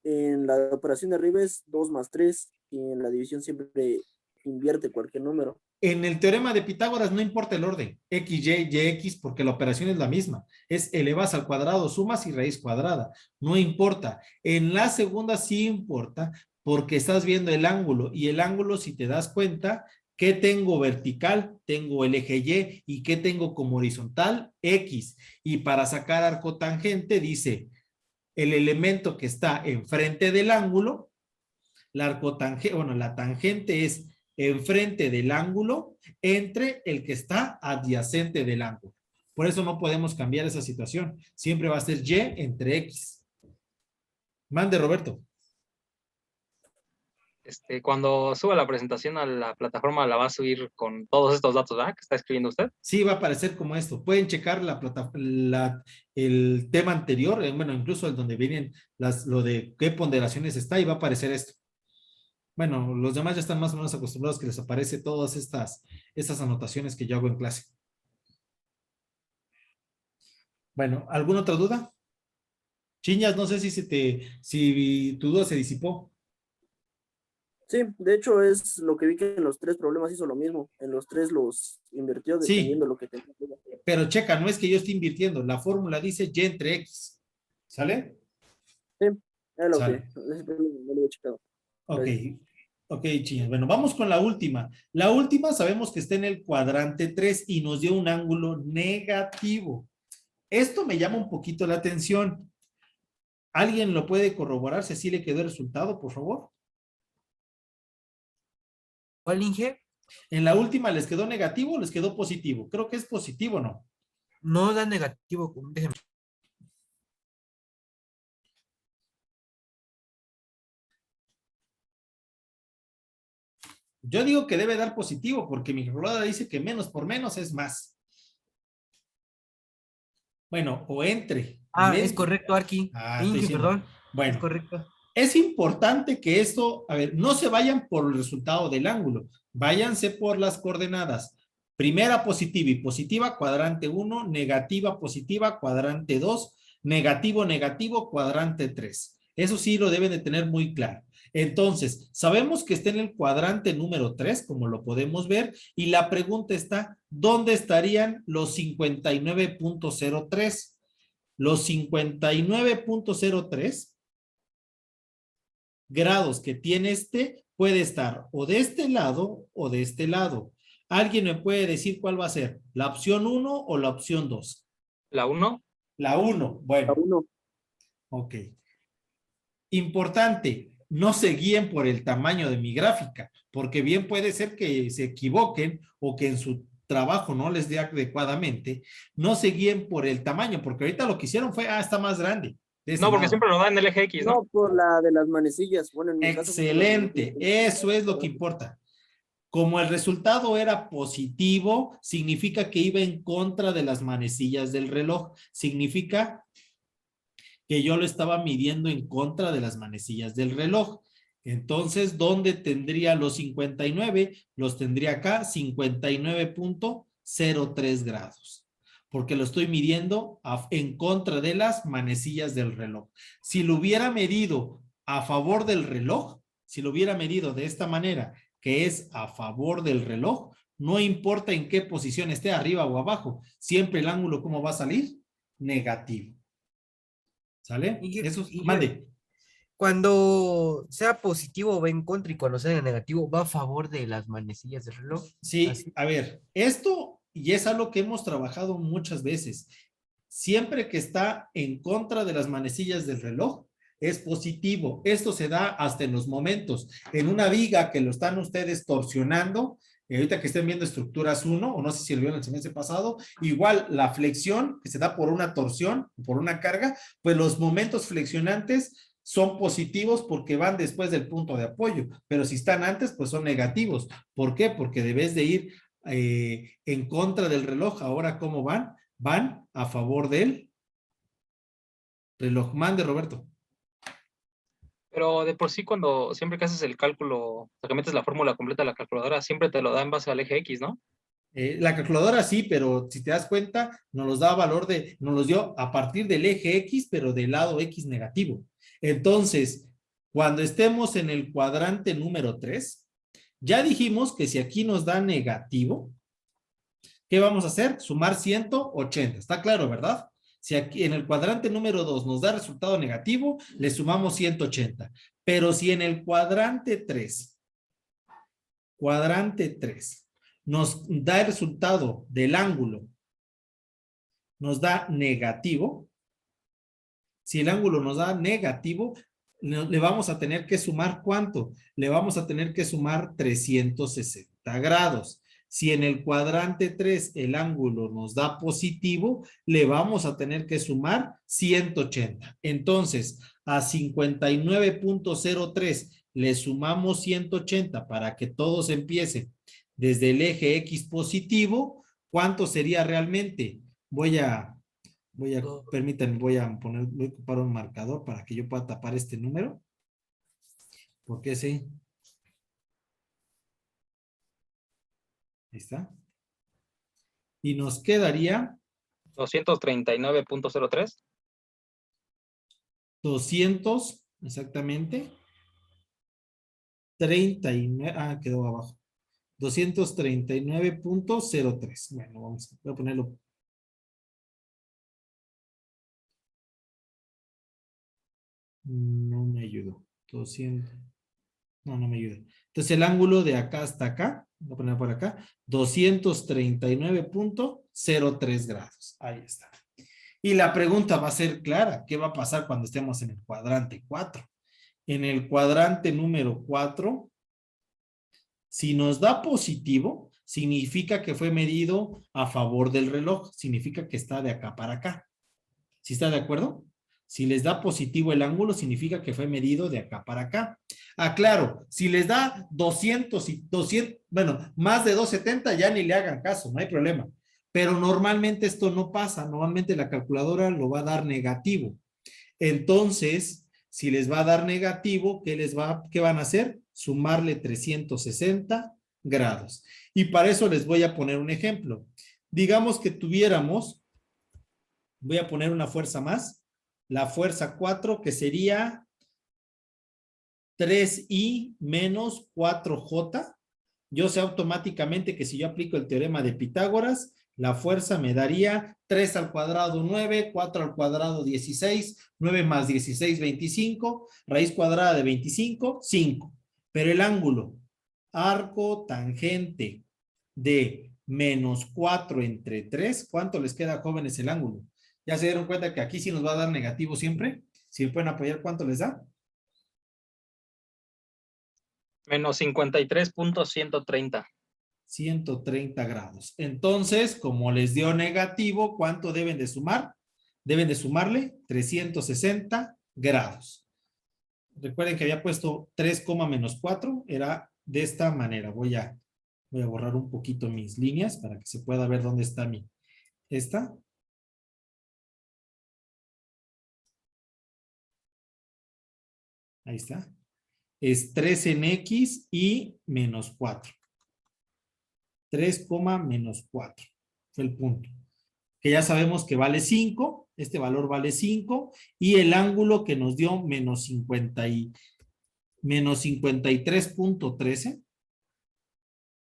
Speaker 8: En la operación de arriba es 2 más 3 y en la división siempre invierte cualquier número.
Speaker 1: En el teorema de Pitágoras no importa el orden, x, y, x, porque la operación es la misma. Es elevas al cuadrado, sumas y raíz cuadrada. No importa. En la segunda sí importa porque estás viendo el ángulo y el ángulo, si te das cuenta, ¿qué tengo vertical? Tengo el eje Y. ¿Y qué tengo como horizontal? X. Y para sacar arco tangente dice el elemento que está enfrente del ángulo, la tangente es enfrente del ángulo entre el que está adyacente del ángulo. Por eso no podemos cambiar esa situación. Siempre va a ser Y entre X. Mande, Roberto.
Speaker 5: Cuando suba la presentación a la plataforma, la va a subir con todos estos datos, ¿verdad? Que está escribiendo usted.
Speaker 1: Sí, va a aparecer como esto. Pueden checar el tema anterior, bueno, incluso el donde vienen lo de qué ponderaciones está y va a aparecer esto. Bueno, los demás ya están más o menos acostumbrados que les aparece todas estas anotaciones que yo hago en clase. Bueno, ¿alguna otra duda? Chiñas, no sé si tu duda se disipó.
Speaker 8: Sí, de hecho es lo que vi que en los 3 problemas hizo lo mismo. En los 3 los invirtió dependiendo de lo que tenía.
Speaker 1: Pero checa, no es que yo esté invirtiendo. La fórmula dice Y entre X. ¿Sale?
Speaker 8: Sí, es lo
Speaker 1: ¿Sale?
Speaker 8: que no lo había checado.
Speaker 1: Ok, Chiñas. Bueno, vamos con la última. La última sabemos que está en el cuadrante 3 y nos dio un ángulo negativo. Esto me llama un poquito la atención. ¿Alguien lo puede corroborar si así le quedó el resultado, por favor?
Speaker 7: ¿Cuál, Inge?
Speaker 1: En la última, ¿les quedó negativo o les quedó positivo? Creo que es positivo, ¿no?
Speaker 7: No da negativo, déjeme.
Speaker 1: Yo digo que debe dar positivo porque mi calculadora dice que menos por menos es más. Bueno, o entre.
Speaker 7: Es correcto, Arqui. Inge, perdón.
Speaker 1: Bueno,
Speaker 7: es correcto.
Speaker 1: Es importante que esto, no se vayan por el resultado del ángulo, váyanse por las coordenadas. Primera positiva y positiva, cuadrante 1, negativa, positiva, cuadrante 2, Negativo, negativo, cuadrante 3. Eso sí lo deben de tener muy claro. Entonces, sabemos que está en el cuadrante número 3, como lo podemos ver, y la pregunta está, ¿dónde estarían los 59.03? Los 59.03 grados que tiene este puede estar o de este lado o de este lado. ¿Alguien me puede decir cuál va a ser? ¿La opción 1 o la opción 2?
Speaker 5: La 1.
Speaker 1: La 1. Bueno.
Speaker 8: A uno.
Speaker 1: Ok. Importante, no se guíen por el tamaño de mi gráfica, porque bien puede ser que se equivoquen o que en su trabajo no les dé adecuadamente. No se guíen por el tamaño, porque ahorita lo que hicieron fue, está más grande.
Speaker 5: No, porque siempre lo da en el eje X, ¿no?
Speaker 8: No, por la de las manecillas. Bueno, en mi caso fue por las
Speaker 1: Excelente,
Speaker 8: manecillas.
Speaker 1: eso es lo que importa. Como el resultado era positivo, significa que iba en contra de las manecillas del reloj. Significa que yo lo estaba midiendo en contra de las manecillas del reloj. Entonces, ¿dónde tendría los 59? Los tendría acá, 59.03 grados. Porque lo estoy midiendo en contra de las manecillas del reloj. Si lo hubiera medido a favor del reloj, si lo hubiera medido de esta manera, que es a favor del reloj, no importa en qué posición esté, arriba o abajo, siempre el ángulo, ¿cómo va a salir? Negativo. ¿Sale? Eso, mande.
Speaker 7: Cuando sea positivo va en contra y cuando sea negativo va a favor de las manecillas del reloj.
Speaker 1: Sí,
Speaker 7: Así.
Speaker 1: a ver, esto y es algo que hemos trabajado muchas veces. Siempre que está en contra de las manecillas del reloj, es positivo. Esto se da hasta en los momentos. En una viga que lo están ustedes torsionando, ahorita que estén viendo estructuras 1, o no sé si lo vieron el semestre pasado, igual la flexión que se da por una torsión, por una carga, pues los momentos flexionantes son positivos porque van después del punto de apoyo, pero si están antes, pues son negativos. ¿Por qué? Porque debes de ir en contra del reloj. Ahora, ¿cómo van? Van a favor del reloj. Mande, Roberto.
Speaker 5: Pero de por sí, siempre que haces el cálculo, o sea, que metes la fórmula completa a la calculadora, siempre te lo da en base al eje X, ¿no?
Speaker 1: La calculadora sí, pero si te das cuenta, nos los dio a partir del eje X, pero del lado X negativo. Entonces, cuando estemos en el cuadrante número 3, ya dijimos que si aquí nos da negativo, ¿qué vamos a hacer? Sumar 180. ¿Está claro, verdad? Si aquí en el cuadrante número 2 nos da resultado negativo, le sumamos 180. Pero si en el cuadrante 3, nos da el resultado del ángulo, nos da negativo, si el ángulo nos da negativo, le vamos a tener que sumar ¿cuánto? Le vamos a tener que sumar 360 grados. Si en el cuadrante 3 el ángulo nos da positivo, le vamos a tener que sumar 180. Entonces, a 59.03 le sumamos 180 para que todos empiecen desde el eje X positivo. ¿Cuánto sería realmente? Permítanme, voy a ocupar un marcador para que yo pueda tapar este número. Porque sí. Ahí está. Y nos quedaría
Speaker 5: 239.03.
Speaker 1: 200, exactamente. 39, quedó abajo. 239.03. Bueno, voy a ponerlo. No me ayudó. 200. No me ayuda. Entonces el ángulo de acá hasta acá, voy a poner por acá, 239.03 grados. Ahí está. Y la pregunta va a ser clara. ¿Qué va a pasar cuando estemos en el cuadrante 4? En el cuadrante número 4, si nos da positivo, significa que fue medido a favor del reloj. Significa que está de acá para acá. ¿Sí está de acuerdo? Si les da positivo el ángulo, significa que fue medido de acá para acá. Claro, si les da 200 y 200, bueno, más de 270, ya ni le hagan caso, no hay problema. Pero normalmente esto no pasa, normalmente la calculadora lo va a dar negativo. Entonces, si les va a dar negativo, ¿qué van a hacer? Sumarle 360 grados. Y para eso les voy a poner un ejemplo. Digamos que tuviéramos, voy a poner una fuerza más, la fuerza 4, que sería 3i menos 4j. Yo sé automáticamente que si yo aplico el teorema de Pitágoras, la fuerza me daría 3 al cuadrado 9, 4 al cuadrado 16, 9 más 16, 25, raíz cuadrada de 25, 5. Pero el ángulo arco tangente de menos 4 entre 3, ¿cuánto les queda, jóvenes, el ángulo? ¿Ya se dieron cuenta que aquí sí nos va a dar negativo siempre? Si me pueden apoyar, ¿cuánto les da?
Speaker 5: Menos 53.130.
Speaker 1: 130 grados. Entonces, como les dio negativo, ¿cuánto deben de sumar? Deben de sumarle 360 grados. Recuerden que había puesto 3, menos 4, era de esta manera. Voy a borrar un poquito mis líneas para que se pueda ver dónde está esta. Ahí está. Es 3 en X y menos 4. 3, menos 4. Fue el punto. Que ya sabemos que vale 5. Este valor vale 5. Y el ángulo que nos dio menos 53.13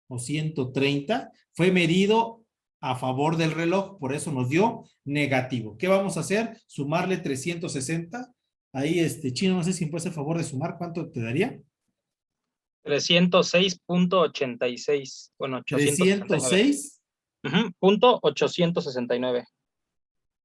Speaker 1: o 130 fue medido a favor del reloj. Por eso nos dio negativo. ¿Qué vamos a hacer? Sumarle 360. Ahí, Chino, no sé si me puedes hacer favor de sumar. ¿Cuánto te daría?
Speaker 5: 306.86. Bueno,
Speaker 1: 306
Speaker 5: punto 869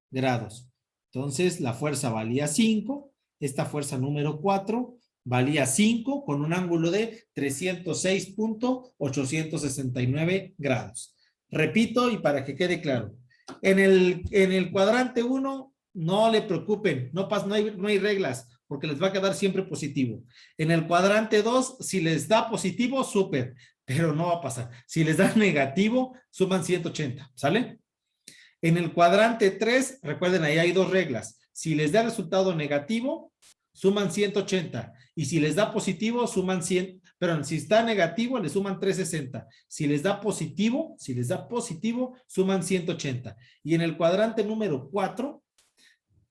Speaker 1: grados. Entonces, la fuerza valía 5. Esta fuerza número 4 valía 5 con un ángulo de 306.869 grados. Repito, y para que quede claro. En el cuadrante 1, no le preocupen, no hay reglas, porque les va a quedar siempre positivo. En el cuadrante 2, si les da positivo, súper, pero no va a pasar. Si les da negativo, suman 180, ¿sale? En el cuadrante 3, recuerden, ahí hay dos reglas. Si les da resultado negativo, suman 180. Y si les da positivo, suman 100. Perdón, si está negativo, le suman 360. Si les da positivo, suman 180. Y en el cuadrante número 4,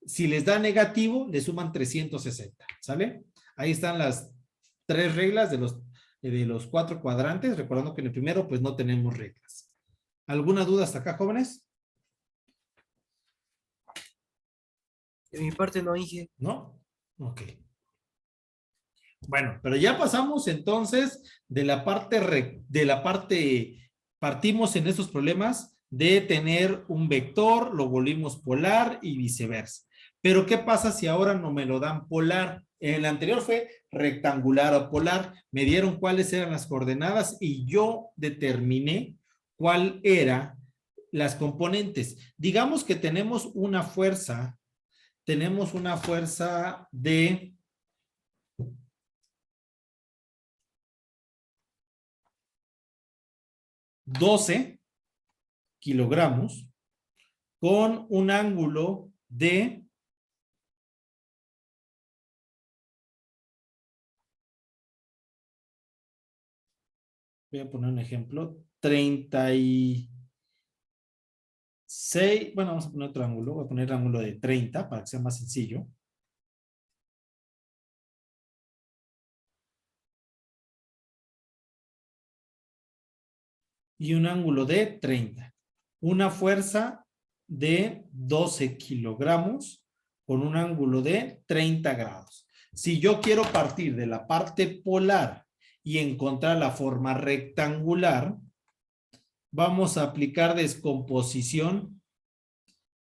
Speaker 1: si les da negativo, le suman 360, ¿sale? Ahí están las 3 reglas de los 4 cuadrantes, recordando que en el primero, pues no tenemos reglas. ¿Alguna duda hasta acá, jóvenes?
Speaker 7: De mi parte no, Inge.
Speaker 1: ¿No? Ok. Bueno, pero ya pasamos entonces de la parte, partimos en estos problemas de tener un vector, lo volvimos polar y viceversa. Pero ¿qué pasa si ahora no me lo dan polar? En el anterior fue rectangular o polar. Me dieron cuáles eran las coordenadas y yo determiné cuál eran las componentes. Digamos que tenemos una fuerza de 12 kilogramos con un ángulo de voy a poner un ejemplo, 36, bueno, vamos a poner otro ángulo, voy a poner el ángulo de 30 para que sea más sencillo. Y un ángulo de 30. Una fuerza de 12 kilogramos con un ángulo de 30 grados. Si yo quiero partir de la parte polar y encontrar la forma rectangular, vamos a aplicar descomposición.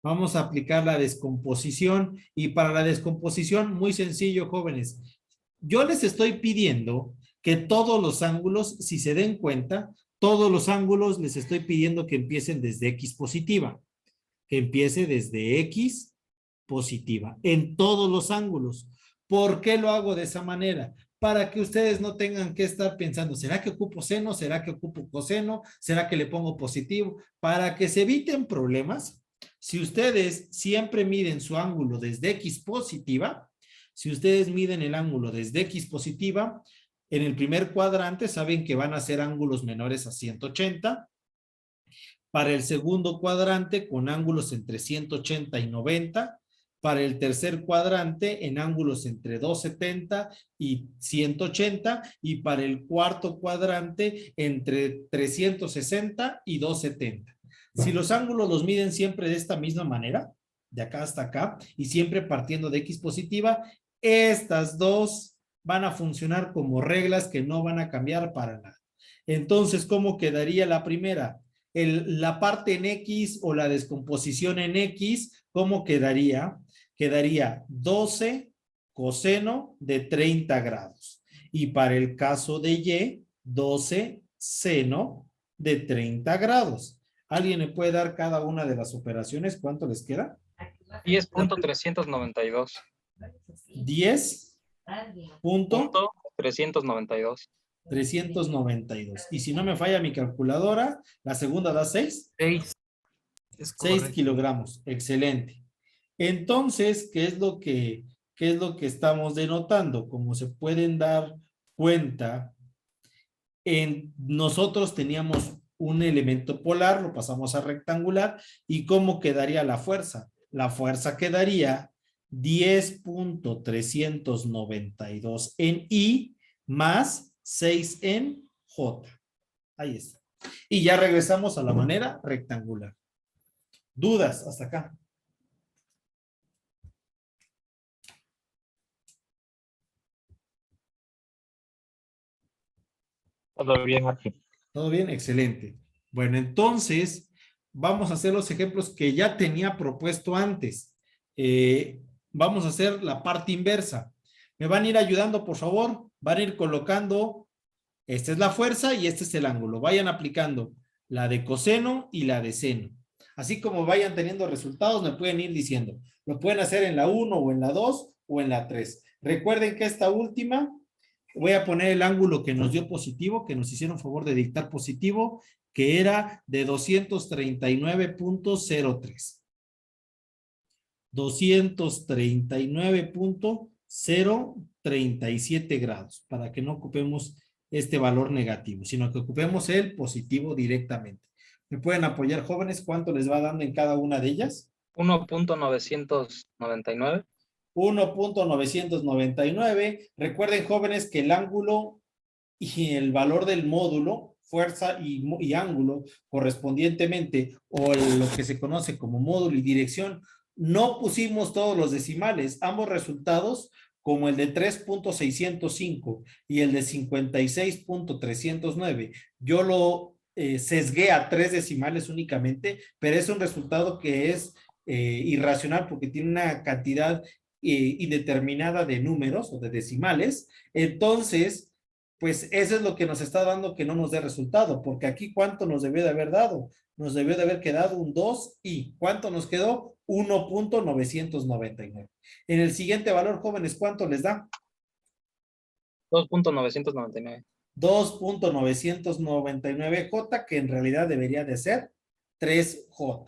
Speaker 1: Vamos a aplicar la descomposición. Y para la descomposición, muy sencillo, jóvenes. Yo les estoy pidiendo que todos los ángulos, si se den cuenta, todos los ángulos les estoy pidiendo que empiecen desde X positiva. Que empiece desde X positiva. En todos los ángulos. ¿Por qué lo hago de esa manera? Para que ustedes no tengan que estar pensando, ¿será que ocupo seno? ¿Será que ocupo coseno? ¿Será que le pongo positivo? Para que se eviten problemas, si ustedes siempre miden su ángulo desde X positiva, si ustedes miden el ángulo desde X positiva, en el primer cuadrante saben que van a ser ángulos menores a 180. Para el segundo cuadrante, con ángulos entre 180 y 90. para el tercer cuadrante en ángulos entre 270 y 180 y para el cuarto cuadrante entre 360 y 270. Si los ángulos los miden siempre de esta misma manera, de acá hasta acá, y siempre partiendo de X positiva, estas dos van a funcionar como reglas que no van a cambiar para nada. Entonces, ¿cómo quedaría la primera? La parte en X o la descomposición en X, ¿cómo quedaría? Quedaría 12 coseno de 30 grados. Y para el caso de Y, 12 seno de 30 grados. ¿Alguien me puede dar cada una de las operaciones? ¿Cuánto les queda?
Speaker 5: 10.392.
Speaker 1: 10 punto
Speaker 5: 392.
Speaker 1: 392. Y si no me falla mi calculadora, la segunda da 6.
Speaker 7: 6. Es
Speaker 1: 6
Speaker 7: correcto.
Speaker 1: kilogramos. Excelente. Entonces, qué es lo que estamos denotando? Como se pueden dar cuenta, nosotros teníamos un elemento polar, lo pasamos a rectangular, ¿y cómo quedaría la fuerza? La fuerza quedaría 10.392 en I más 6 en J. Ahí está. Y ya regresamos a la manera rectangular. ¿Dudas hasta acá?
Speaker 5: Todo bien aquí.
Speaker 1: ¿Todo bien? Excelente. Bueno, entonces vamos a hacer los ejemplos que ya tenía propuesto antes. Vamos a hacer la parte inversa. ¿Me van a ir ayudando, por favor? Van a ir colocando, esta es la fuerza y este es el ángulo. Vayan aplicando la de coseno y la de seno. Así como vayan teniendo resultados, me pueden ir diciendo. Lo pueden hacer en la 1 o en la 2 o en la 3. Recuerden que esta última, voy a poner el ángulo que nos dio positivo, que nos hicieron favor de dictar positivo, que era de 239.03. 239.037 grados, para que no ocupemos este valor negativo, sino que ocupemos el positivo directamente. ¿Me pueden apoyar, jóvenes? ¿Cuánto les va dando en cada una de ellas?
Speaker 5: 1.999.
Speaker 1: 1.999. Recuerden, jóvenes, que el ángulo y el valor del módulo, fuerza y ángulo correspondientemente, o lo que se conoce como módulo y dirección, no pusimos todos los decimales. Ambos resultados, como el de 3.605 y el de 56.309, yo lo sesgué a 3 decimales únicamente, pero es un resultado que es irracional porque tiene una cantidad indeterminada de números o de decimales. Entonces, pues eso es lo que nos está dando que no nos dé resultado, porque aquí ¿cuánto nos debió de haber dado? Nos debió de haber quedado un 2 y ¿cuánto nos quedó? 1.999. En el siguiente valor, jóvenes, ¿cuánto les da?
Speaker 5: 2.999.
Speaker 1: 2.999J, que en realidad debería de ser 3J.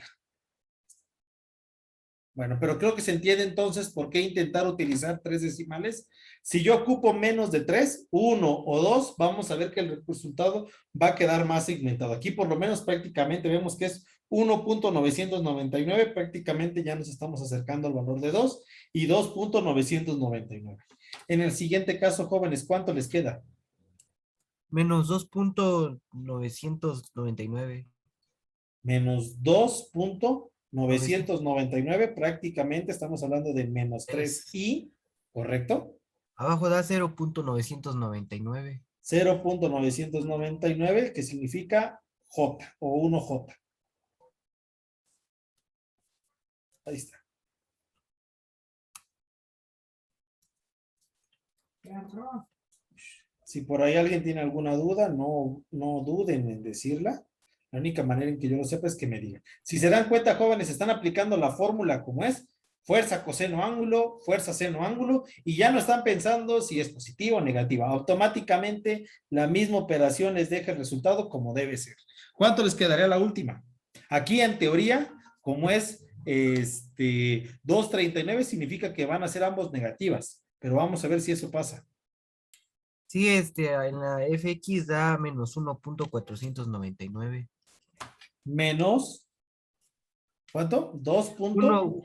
Speaker 1: Bueno, pero creo que se entiende entonces por qué intentar utilizar 3 decimales. Si yo ocupo menos de 3, 1 o 2, vamos a ver que el resultado va a quedar más segmentado. Aquí por lo menos prácticamente vemos que es 1.999, prácticamente ya nos estamos acercando al valor de 2 y 2.999. En el siguiente caso, jóvenes, ¿cuánto les queda?
Speaker 7: Menos 2.999.
Speaker 1: Menos 2.999, prácticamente estamos hablando de menos 3i, ¿correcto?
Speaker 7: Abajo da 0.999.
Speaker 1: 0.999, que significa J o 1J. Ahí está. Si por ahí alguien tiene alguna duda, no duden en decirla. La única manera en que yo lo sepa es que me digan. Si se dan cuenta, jóvenes, están aplicando la fórmula como es: fuerza coseno ángulo, fuerza seno ángulo, y ya no están pensando si es positiva o negativa. Automáticamente la misma operación les deja el resultado como debe ser. ¿Cuánto les quedaría la última? Aquí en teoría, como es 239, significa que van a ser ambos negativas, pero vamos a ver si eso pasa.
Speaker 7: Sí, en la FX da menos 1.499.
Speaker 1: Menos, ¿cuánto? 2.
Speaker 7: 1.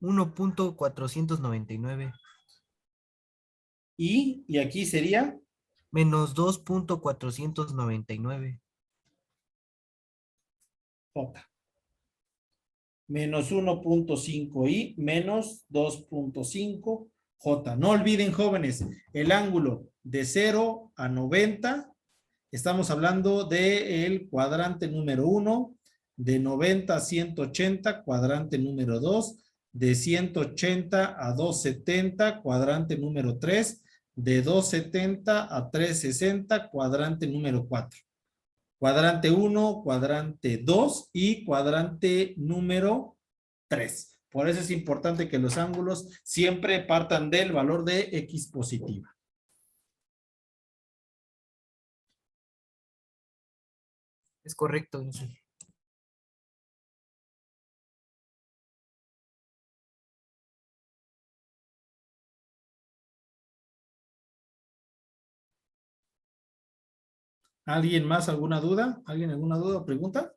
Speaker 7: 1.499.
Speaker 1: Y aquí sería
Speaker 7: Menos 2.499.
Speaker 1: J. Menos 1.5 y menos 2.5 J. No olviden, jóvenes, el ángulo de 0 a 90. Estamos hablando del cuadrante número 1, de 90 a 180, cuadrante número 2, de 180 a 270, cuadrante número 3, de 270 a 360, cuadrante número 4. Cuadrante 1, cuadrante 2 y cuadrante número 3. Por eso es importante que los ángulos siempre partan del valor de X positiva.
Speaker 7: Es correcto, Inge.
Speaker 1: ¿Alguien más alguna duda? ¿Alguien alguna duda o pregunta?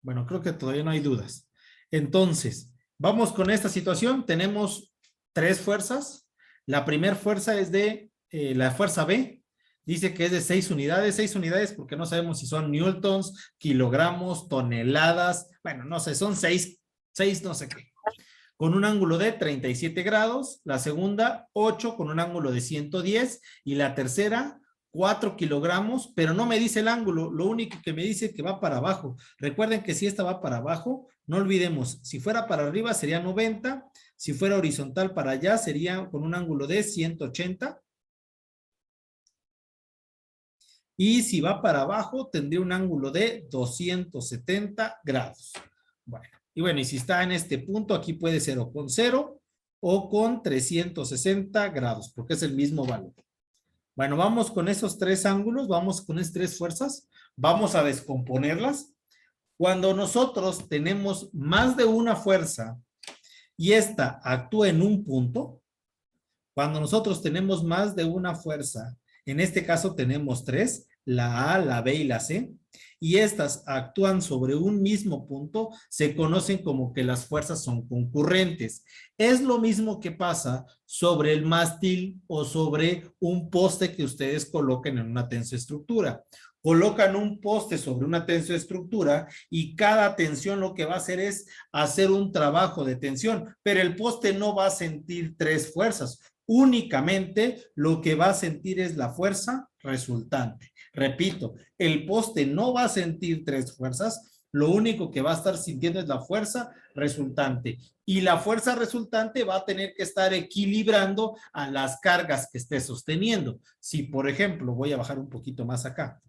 Speaker 1: Bueno, creo que todavía no hay dudas. Entonces, vamos con esta situación. Tenemos 3 fuerzas. La primera fuerza es de la fuerza B. Dice que es de 6 unidades. 6 unidades porque no sabemos si son newtons, kilogramos, toneladas. Bueno, no sé, son 6 no sé qué. Con un ángulo de 37 grados. La segunda, 8 con un ángulo de 110. Y la tercera, 4 kilogramos, pero no me dice el ángulo, lo único que me dice que va para abajo. Recuerden que si esta va para abajo, no olvidemos, si fuera para arriba sería 90, si fuera horizontal para allá sería con un ángulo de 180. Y si va para abajo tendría un ángulo de 270 grados. Bueno, y si está en este punto, aquí puede ser o con 0 o con 360 grados, porque es el mismo valor. Bueno, vamos con esos 3 ángulos, vamos con esas 3 fuerzas, vamos a descomponerlas. Cuando nosotros tenemos más de una fuerza y esta actúa en un punto, cuando nosotros tenemos más de una fuerza, en este caso tenemos 3, la A, la B y la C, y estas actúan sobre un mismo punto, se conocen como que las fuerzas son concurrentes. Es lo mismo que pasa sobre el mástil o sobre un poste que ustedes coloquen en una tensoestructura. Colocan un poste sobre una tensoestructura y cada tensión lo que va a hacer es hacer un trabajo de tensión, pero el poste no va a sentir 3 fuerzas. Únicamente lo que va a sentir es la fuerza resultante. Repito, el poste no va a sentir 3 fuerzas, lo único que va a estar sintiendo es la fuerza resultante. Y la fuerza resultante va a tener que estar equilibrando a las cargas que esté sosteniendo. Si, por ejemplo, voy a bajar un poquito más acá.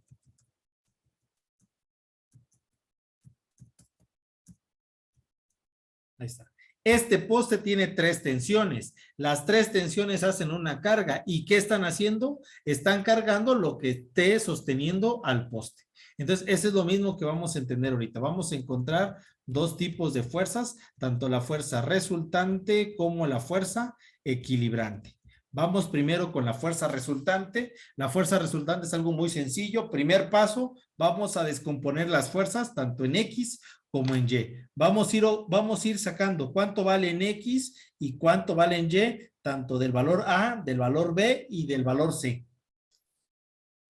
Speaker 1: Ahí está. Este poste tiene 3 tensiones. Las 3 tensiones hacen una carga. ¿Y qué están haciendo? Están cargando lo que esté sosteniendo al poste. Entonces, eso es lo mismo que vamos a entender ahorita. Vamos a encontrar 2 tipos de fuerzas, tanto la fuerza resultante como la fuerza equilibrante. Vamos primero con la fuerza resultante. La fuerza resultante es algo muy sencillo. Primer paso, vamos a descomponer las fuerzas tanto en X como en Y. Vamos a ir sacando cuánto vale en X y cuánto vale en Y, tanto del valor A, del valor B y del valor C.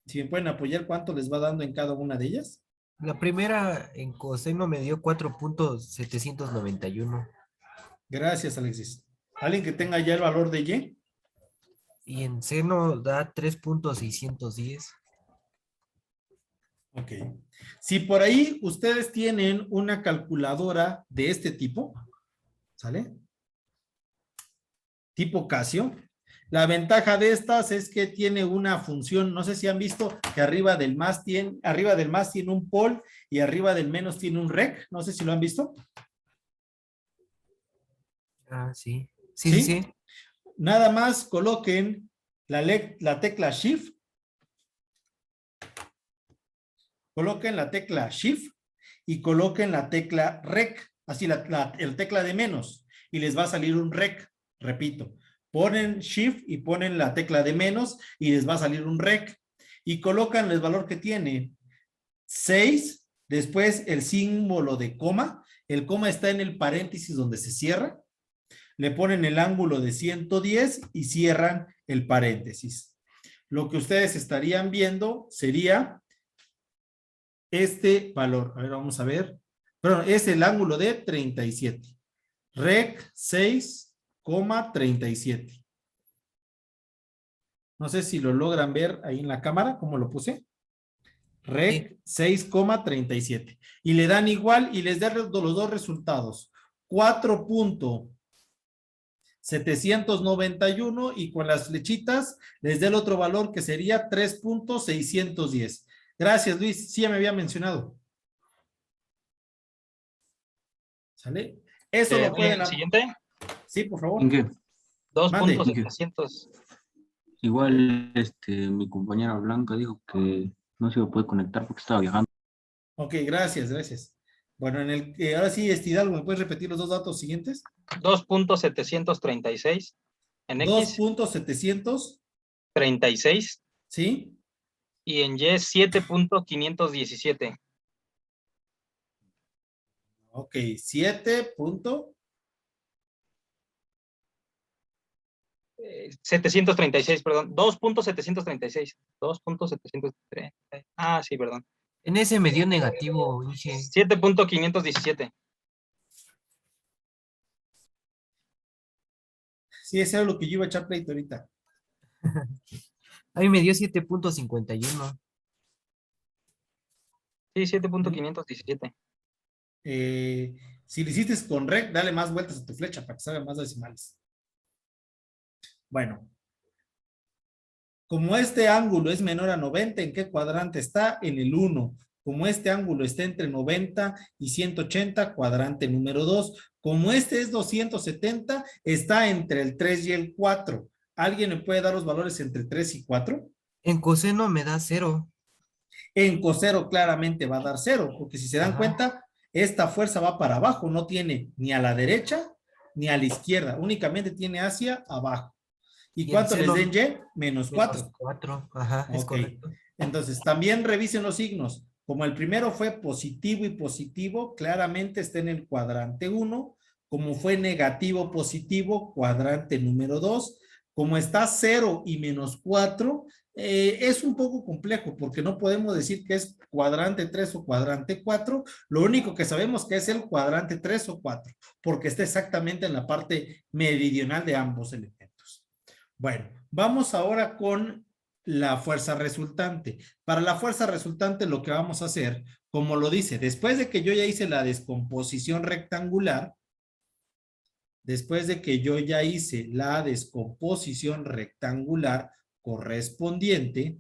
Speaker 1: Si me pueden apoyar, ¿cuánto les va dando en cada una de ellas?
Speaker 7: La primera en coseno me dio 4.791.
Speaker 1: Gracias, Alexis. ¿Alguien que tenga ya el valor de Y?
Speaker 7: Y en seno da 3.610.
Speaker 1: Ok. Si por ahí ustedes tienen una calculadora de este tipo, ¿sale? Tipo Casio. La ventaja de estas es que tiene una función, no sé si han visto que arriba del más tiene un pol y arriba del menos tiene un rec, no sé si lo han visto.
Speaker 7: Ah, sí. Sí.
Speaker 1: Nada más coloquen la tecla Shift. Coloquen la tecla Shift y coloquen la tecla Rec, así el tecla de menos, y les va a salir un Rec. Repito, ponen Shift y ponen la tecla de menos y les va a salir un Rec. Y colocan el valor que tiene 6, después el símbolo de coma el coma está en el paréntesis donde se cierra, le ponen el ángulo de 110 y cierran el paréntesis. Lo que ustedes estarían viendo sería este valor. A ver, vamos a ver. Perdón, es el ángulo de 37. Rec 6,37. No sé si lo logran ver ahí en la cámara, cómo lo puse. Rec 6,37. Y le dan igual y les da los dos resultados. 4.791 y con las flechitas les da el otro valor que sería 3.610. Gracias, Luis. Sí, ya me había mencionado. ¿Sale? Eso lo pueden...
Speaker 5: ¿El siguiente?
Speaker 1: Sí, por favor.
Speaker 9: ¿En qué?
Speaker 5: 2.700.
Speaker 9: Igual mi compañera Blanca dijo que no se iba a poder conectar porque estaba viajando.
Speaker 1: Ok, gracias, gracias. Bueno, ahora sí, Hidalgo, ¿me puedes repetir los dos datos siguientes?
Speaker 5: 2.736 en X.
Speaker 1: 2.700.
Speaker 5: 36.
Speaker 1: ¿Sí?
Speaker 5: Y en Y 7.517.
Speaker 1: Ok, 7.
Speaker 5: 736, perdón. 2.736. 2.736. Ah, sí, perdón.
Speaker 7: En ese me dio negativo, Inge.
Speaker 5: 7.517.
Speaker 1: Sí, ese era lo que yo iba a echar pleito ahorita.
Speaker 7: A mí me dio 7.51.
Speaker 5: Sí, 7.517.
Speaker 1: Si lo hiciste con rec, dale más vueltas a tu flecha para que salgan más decimales. Bueno. Como este ángulo es menor a 90, ¿en qué cuadrante está? En el 1. Como este ángulo está entre 90 y 180, cuadrante número 2. Como este es 270, está entre el 3 y el 4. ¿Alguien me puede dar los valores entre 3 y 4?
Speaker 7: En coseno me da 0.
Speaker 1: En coseno claramente va a dar 0, porque si se dan cuenta, esta fuerza va para abajo, no tiene ni a la derecha ni a la izquierda, únicamente tiene hacia abajo. ¿Y cuánto les den Y? Menos 4.
Speaker 7: 4, ajá, es correcto.
Speaker 1: Entonces, también revisen los signos. Como el primero fue positivo y positivo, claramente está en el cuadrante 1. Como fue negativo, positivo, cuadrante número 2. Como está 0 y menos 4, es un poco complejo porque no podemos decir que es cuadrante 3 o cuadrante 4. Lo único que sabemos que es el cuadrante 3 o 4, porque está exactamente en la parte meridional de ambos elementos. Bueno, vamos ahora con la fuerza resultante. Para la fuerza resultante lo que vamos a hacer, como lo dice, después de que yo ya hice la descomposición rectangular, correspondiente,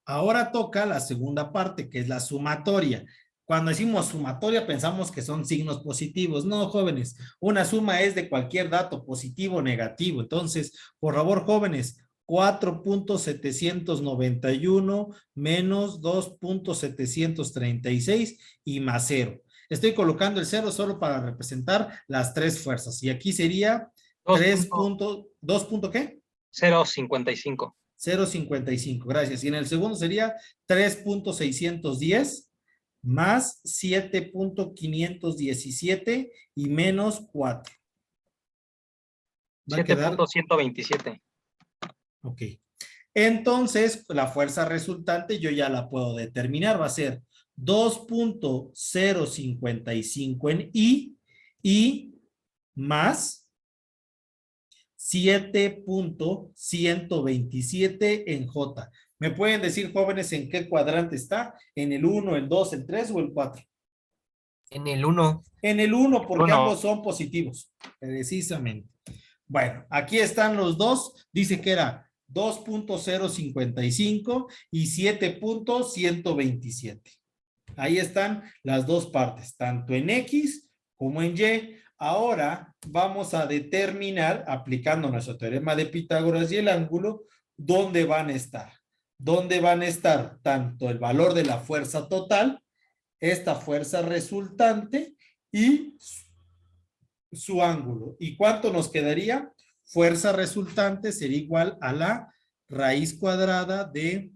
Speaker 1: ahora toca la segunda parte, que es la sumatoria. Cuando decimos sumatoria pensamos que son signos positivos. No, jóvenes, una suma es de cualquier dato, positivo o negativo. Entonces, por favor, jóvenes, 4.791 menos 2.736 y más 0. Estoy colocando el 0 solo para representar las tres fuerzas. Y aquí sería 3.2. ¿Qué?
Speaker 5: 0.55.
Speaker 1: 0.55, gracias. Y en el segundo sería 3.610 más 7.517 y menos 4.
Speaker 5: 7.127.
Speaker 1: Ok. Entonces, la fuerza resultante yo ya la puedo determinar. Va a ser 2.055 en I más 7.127 en J. ¿Me pueden decir, jóvenes, en qué cuadrante está? ¿En el 1, el 2, el 3 o el 4?
Speaker 7: En el 1.
Speaker 1: En el 1, porque ambos son positivos. Precisamente. Bueno, aquí están los dos. Dice que era 2.055 y 7.127. Ahí están las dos partes, tanto en X como en Y. Ahora vamos a determinar, aplicando nuestro teorema de Pitágoras y el ángulo, dónde van a estar. ¿Dónde van a estar tanto el valor de la fuerza total, esta fuerza resultante y su ángulo? ¿Y cuánto nos quedaría? Fuerza resultante sería igual a la raíz cuadrada de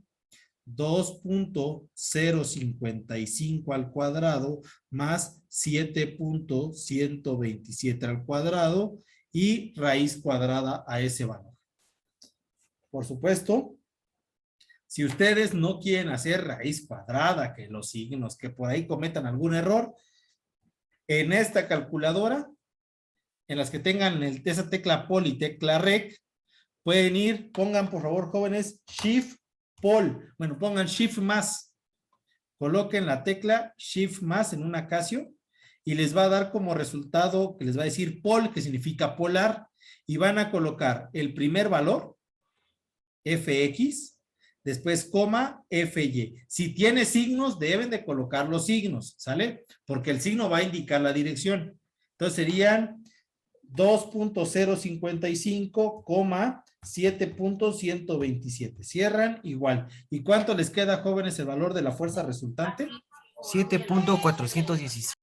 Speaker 1: 2.055 al cuadrado más 7.127 al cuadrado y raíz cuadrada a ese valor. Por supuesto, si ustedes no quieren hacer raíz cuadrada, que los signos, que por ahí cometan algún error, en esta calculadora, en las que tengan esa tecla Pol y tecla Rec, pueden ir, pongan por favor jóvenes, Shift Pol, bueno, pongan Shift más, coloquen la tecla Shift más en una Casio y les va a dar como resultado que les va a decir Pol, que significa polar, y van a colocar el primer valor, Fx, después coma, Fy. Si tiene signos, deben de colocar los signos, ¿sale? Porque el signo va a indicar la dirección. Entonces serían 2.055, 7.127. Cierran igual. ¿Y cuánto les queda, jóvenes, el valor de la fuerza resultante?
Speaker 7: 7.417.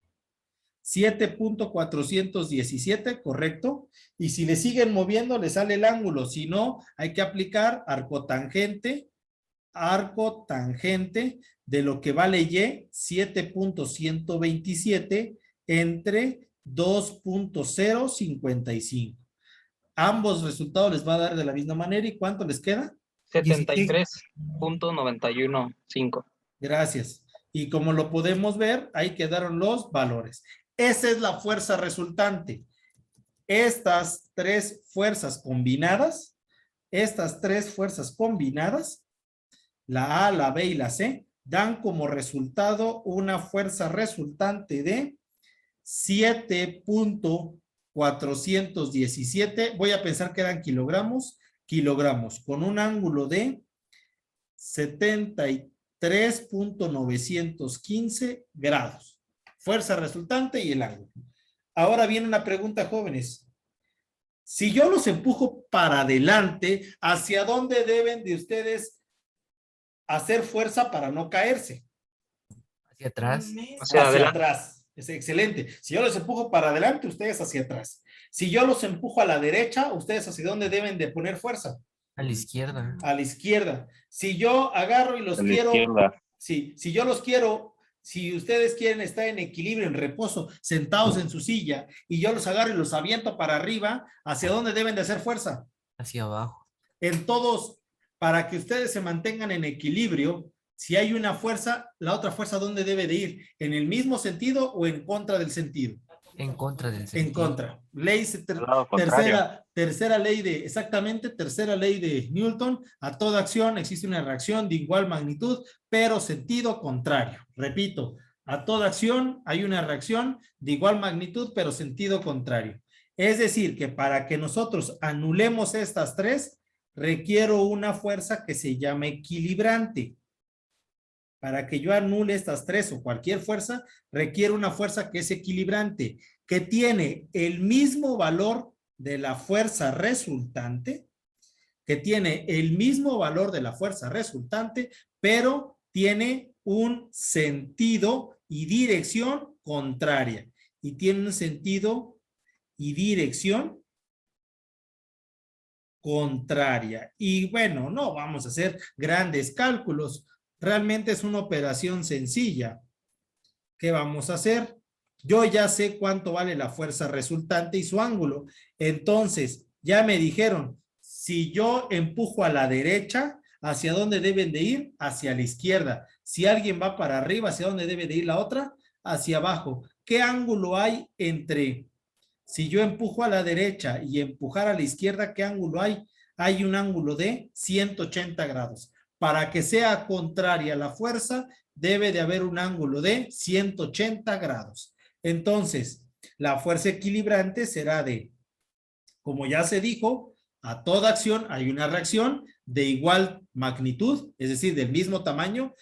Speaker 1: 7.417, correcto. Y si le siguen moviendo, le sale el ángulo. Si no, hay que aplicar arco tangente de lo que vale Y, 7.127 entre 2.055. Ambos resultados les va a dar de la misma manera. ¿Y cuánto les queda?
Speaker 5: 73.915.
Speaker 1: Gracias. Y como lo podemos ver, ahí quedaron los valores. Esa es la fuerza resultante. Estas tres fuerzas combinadas, la A, la B y la C, dan como resultado una fuerza resultante de 7.417, voy a pensar que eran kilogramos, con un ángulo de 73.915 grados. Fuerza resultante y el ángulo. Ahora viene una pregunta, jóvenes. Si yo los empujo para adelante, ¿hacia dónde deben de ustedes hacer fuerza para no caerse?
Speaker 7: Hacia atrás.
Speaker 5: Hacia adelante.
Speaker 1: Atrás. Es excelente. Si yo los empujo para adelante, ustedes hacia atrás. Si yo los empujo a la derecha, ustedes hacia dónde deben de poner fuerza.
Speaker 7: A la izquierda.
Speaker 1: A la izquierda. Si yo agarro y los quiero, sí, si yo los quiero, si ustedes quieren estar en equilibrio, en reposo, sentados en su silla, y yo los agarro y los aviento para arriba, ¿hacia dónde deben de hacer fuerza?
Speaker 7: Hacia abajo.
Speaker 1: En todos, para que ustedes se mantengan en equilibrio, si hay una fuerza, la otra fuerza, ¿dónde debe de ir? ¿En el mismo sentido o en contra del sentido?
Speaker 7: En contra del sentido.
Speaker 1: En contra. Ley tercera ley de Newton. A toda acción existe una reacción de igual magnitud, pero sentido contrario. Repito, a toda acción hay una reacción de igual magnitud, pero sentido contrario. Es decir, que para que nosotros anulemos estas tres, requiero una fuerza que se llama equilibrante. Para que yo anule estas tres o cualquier fuerza, requiere una fuerza que es equilibrante, que tiene el mismo valor de la fuerza resultante, pero tiene un sentido y dirección contraria. Y tiene un sentido y dirección contraria. Y bueno, no vamos a hacer grandes cálculos. Realmente es una operación sencilla. ¿Qué vamos a hacer? Yo ya sé cuánto vale la fuerza resultante y su ángulo. Entonces, ya me dijeron, si yo empujo a la derecha, ¿hacia dónde deben de ir? Hacia la izquierda. Si alguien va para arriba, ¿hacia dónde debe de ir la otra? Hacia abajo. ¿Qué ángulo hay entre, si yo empujo a la derecha y empujar a la izquierda, qué ángulo hay? Hay un ángulo de 180 grados. Para que sea contraria la fuerza, debe de haber un ángulo de 180 grados. Entonces, la fuerza equilibrante será de, como ya se dijo, a toda acción hay una reacción de igual magnitud, es decir, del mismo tamaño.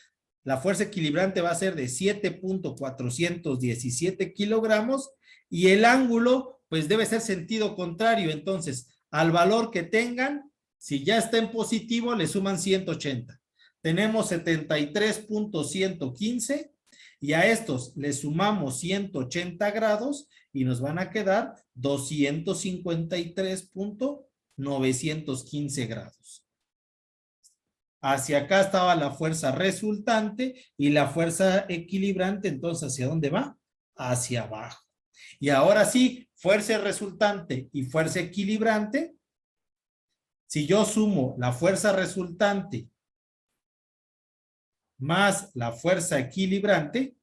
Speaker 1: La fuerza equilibrante va a ser de 7.417 kilogramos y el ángulo, pues debe ser sentido contrario. Entonces, al valor que tengan, si ya está en positivo, le suman 180. Tenemos 73.115 y a estos le sumamos 180 grados y nos van a quedar 253.915 grados. Hacia acá estaba la fuerza resultante y la fuerza equilibrante, entonces, ¿hacia dónde va? Hacia abajo. Y ahora sí, fuerza resultante y fuerza equilibrante. Si yo sumo la fuerza resultante más la fuerza equilibrante,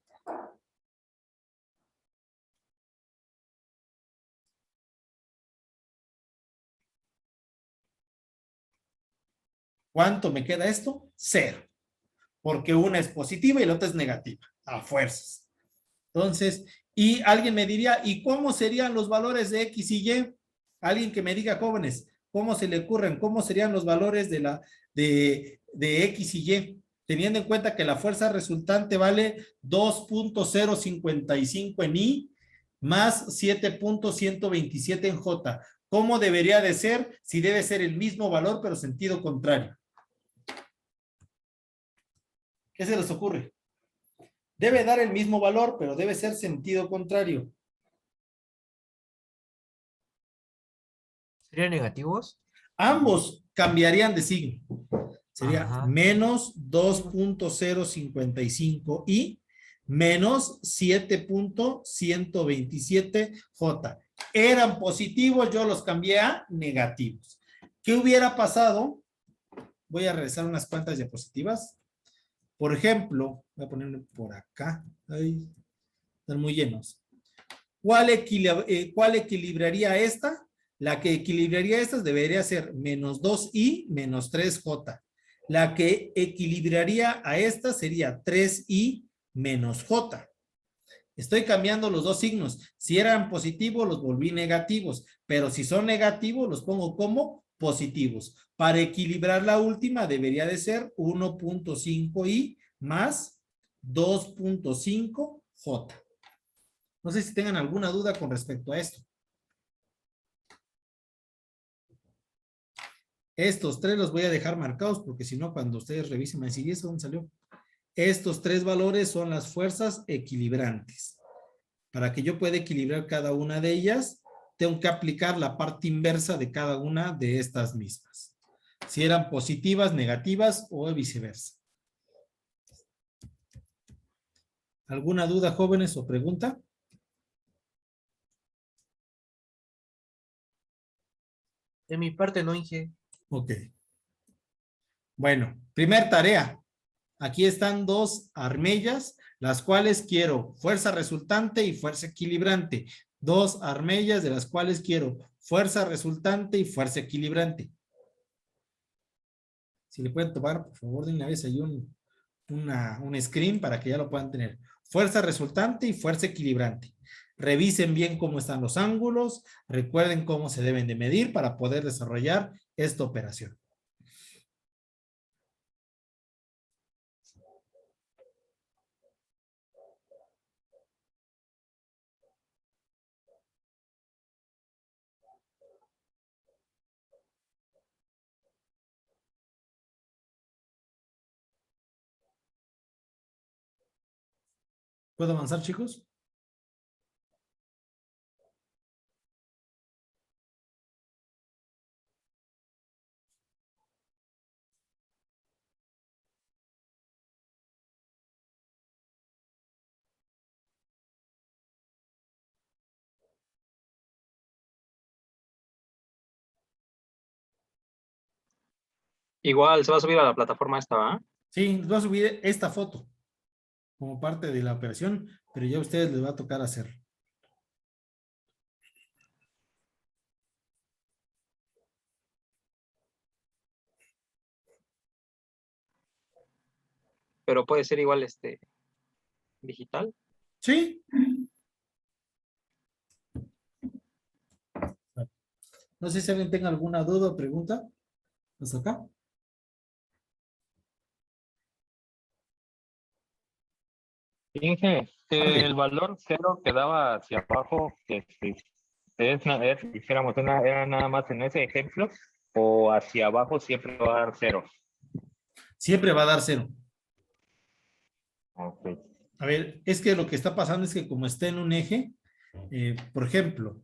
Speaker 1: ¿cuánto me queda esto? 0. Porque una es positiva y la otra es negativa, a fuerzas. Entonces, y alguien me diría, ¿y cómo serían los valores de X y Y? Alguien que me diga, jóvenes, ¿cómo se le ocurren? ¿Cómo serían los valores de X y Y? Teniendo en cuenta que la fuerza resultante vale 2.055 en I más 7.127 en J. ¿Cómo debería de ser? Si debe ser el mismo valor, pero sentido contrario. ¿Qué se les ocurre? Debe dar el mismo valor, pero debe ser sentido contrario.
Speaker 7: ¿Serían negativos?
Speaker 1: Ambos cambiarían de signo. Sería
Speaker 7: Ajá.
Speaker 1: menos 2.055 y menos 7.127 J. Eran positivos, yo los cambié a negativos. ¿Qué hubiera pasado? Voy a realizar unas cuantas diapositivas. Por ejemplo, voy a ponerlo por acá. Ay, están muy llenos. ¿Cuál equilibraría esta? La que equilibraría estas debería ser menos 2i menos 3j. La que equilibraría a esta sería 3i menos j. Estoy cambiando los dos signos. Si eran positivos, los volví negativos. Pero si son negativos, los pongo como positivos. Para equilibrar la última, debería de ser 1.5i más 2.5j. No sé si tengan alguna duda con respecto a esto. Estos tres los voy a dejar marcados porque si no, cuando ustedes revisen, me dicen, ¿y eso dónde salió? Estos tres valores son las fuerzas equilibrantes. Para que yo pueda equilibrar cada una de ellas, tengo que aplicar la parte inversa de cada una de estas mismas. Si eran positivas, negativas o viceversa. ¿Alguna duda, jóvenes, o pregunta?
Speaker 7: De mi parte no, Inge.
Speaker 1: Ok. Bueno, primer tarea. Aquí están dos armellas, las cuales quiero fuerza resultante y fuerza equilibrante. Dos armellas de las cuales quiero fuerza resultante y fuerza equilibrante. Si le pueden tomar, por favor, de una vez ahí un screen para que ya lo puedan tener. Fuerza resultante y fuerza equilibrante. Revisen bien cómo están los ángulos. Recuerden cómo se deben de medir para poder desarrollar esta operación. ¿Puedo avanzar, chicos?
Speaker 5: Igual se va a subir a la plataforma esta, ¿va?
Speaker 1: Sí, les voy a subir esta foto como parte de la operación, pero ya a ustedes les va a tocar hacer.
Speaker 5: Pero puede ser igual digital.
Speaker 1: Sí. No sé si alguien tenga alguna duda o pregunta. ¿Hasta acá?
Speaker 10: Inge,
Speaker 1: Vale.
Speaker 10: el valor cero que daba hacia abajo, dijéramos, era nada más en ese ejemplo, o hacia abajo siempre va a dar cero.
Speaker 1: Siempre va a dar 0.
Speaker 10: Ok.
Speaker 1: A ver, es que lo que está pasando es que como está en un eje, por ejemplo,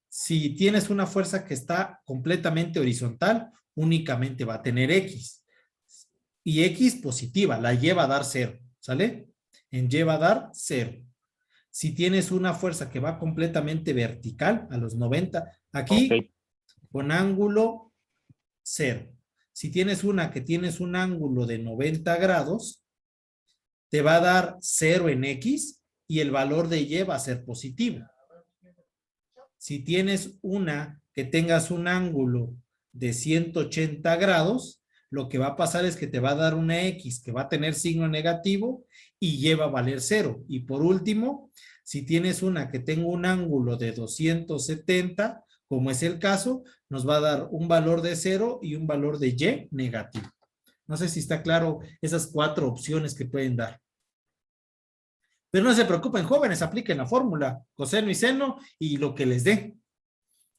Speaker 1: si tienes una fuerza que está completamente horizontal, únicamente va a tener X. y X positiva, la Y va a dar 0, ¿sale? En Y va a dar 0. Si tienes una fuerza que va completamente vertical a los 90, aquí
Speaker 10: Ok.
Speaker 1: con ángulo 0. Si tienes una que tienes un ángulo de 90 grados, te va a dar 0 en X y el valor de Y va a ser positivo. Si tienes una que tengas un ángulo de 180 grados, lo que va a pasar es que te va a dar una X que va a tener signo negativo y Y va a valer 0. Y por último, si tienes una que tenga un ángulo de 270, como es el caso, nos va a dar un valor de 0 y un valor de Y negativo. No sé si está claro esas 4 opciones que pueden dar. Pero no se preocupen, jóvenes, apliquen la fórmula, coseno y seno y lo que les dé.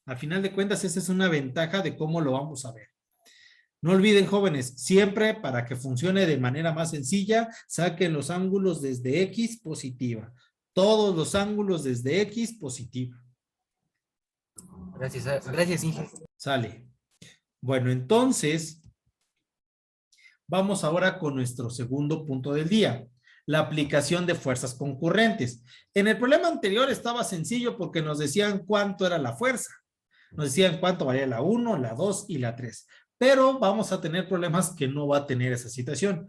Speaker 1: Al final de cuentas, esa es una ventaja de cómo lo vamos a ver. No olviden, jóvenes, siempre para que funcione de manera más sencilla, saquen los ángulos desde X positiva. Todos los ángulos desde X positiva.
Speaker 7: Gracias, Inge.
Speaker 1: Sale. Bueno, entonces, vamos ahora con nuestro segundo punto del día. La aplicación de fuerzas concurrentes. En el problema anterior estaba sencillo porque nos decían cuánto era la fuerza. Nos decían cuánto valía la 1, la 2 y la 3. Pero vamos a tener problemas que no va a tener esa situación.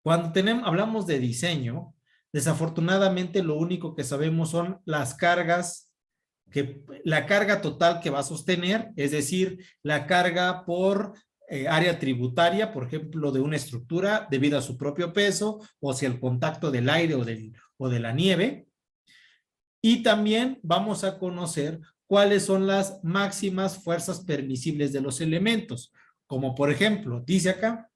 Speaker 1: Cuando hablamos de diseño, desafortunadamente lo único que sabemos son las cargas, la carga total que va a sostener, es decir, la carga por área tributaria, por ejemplo, de una estructura debido a su propio peso, o si el contacto del aire o de la nieve. Y también vamos a conocer cuáles son las máximas fuerzas permisibles de los elementos. Como por ejemplo, dice acá,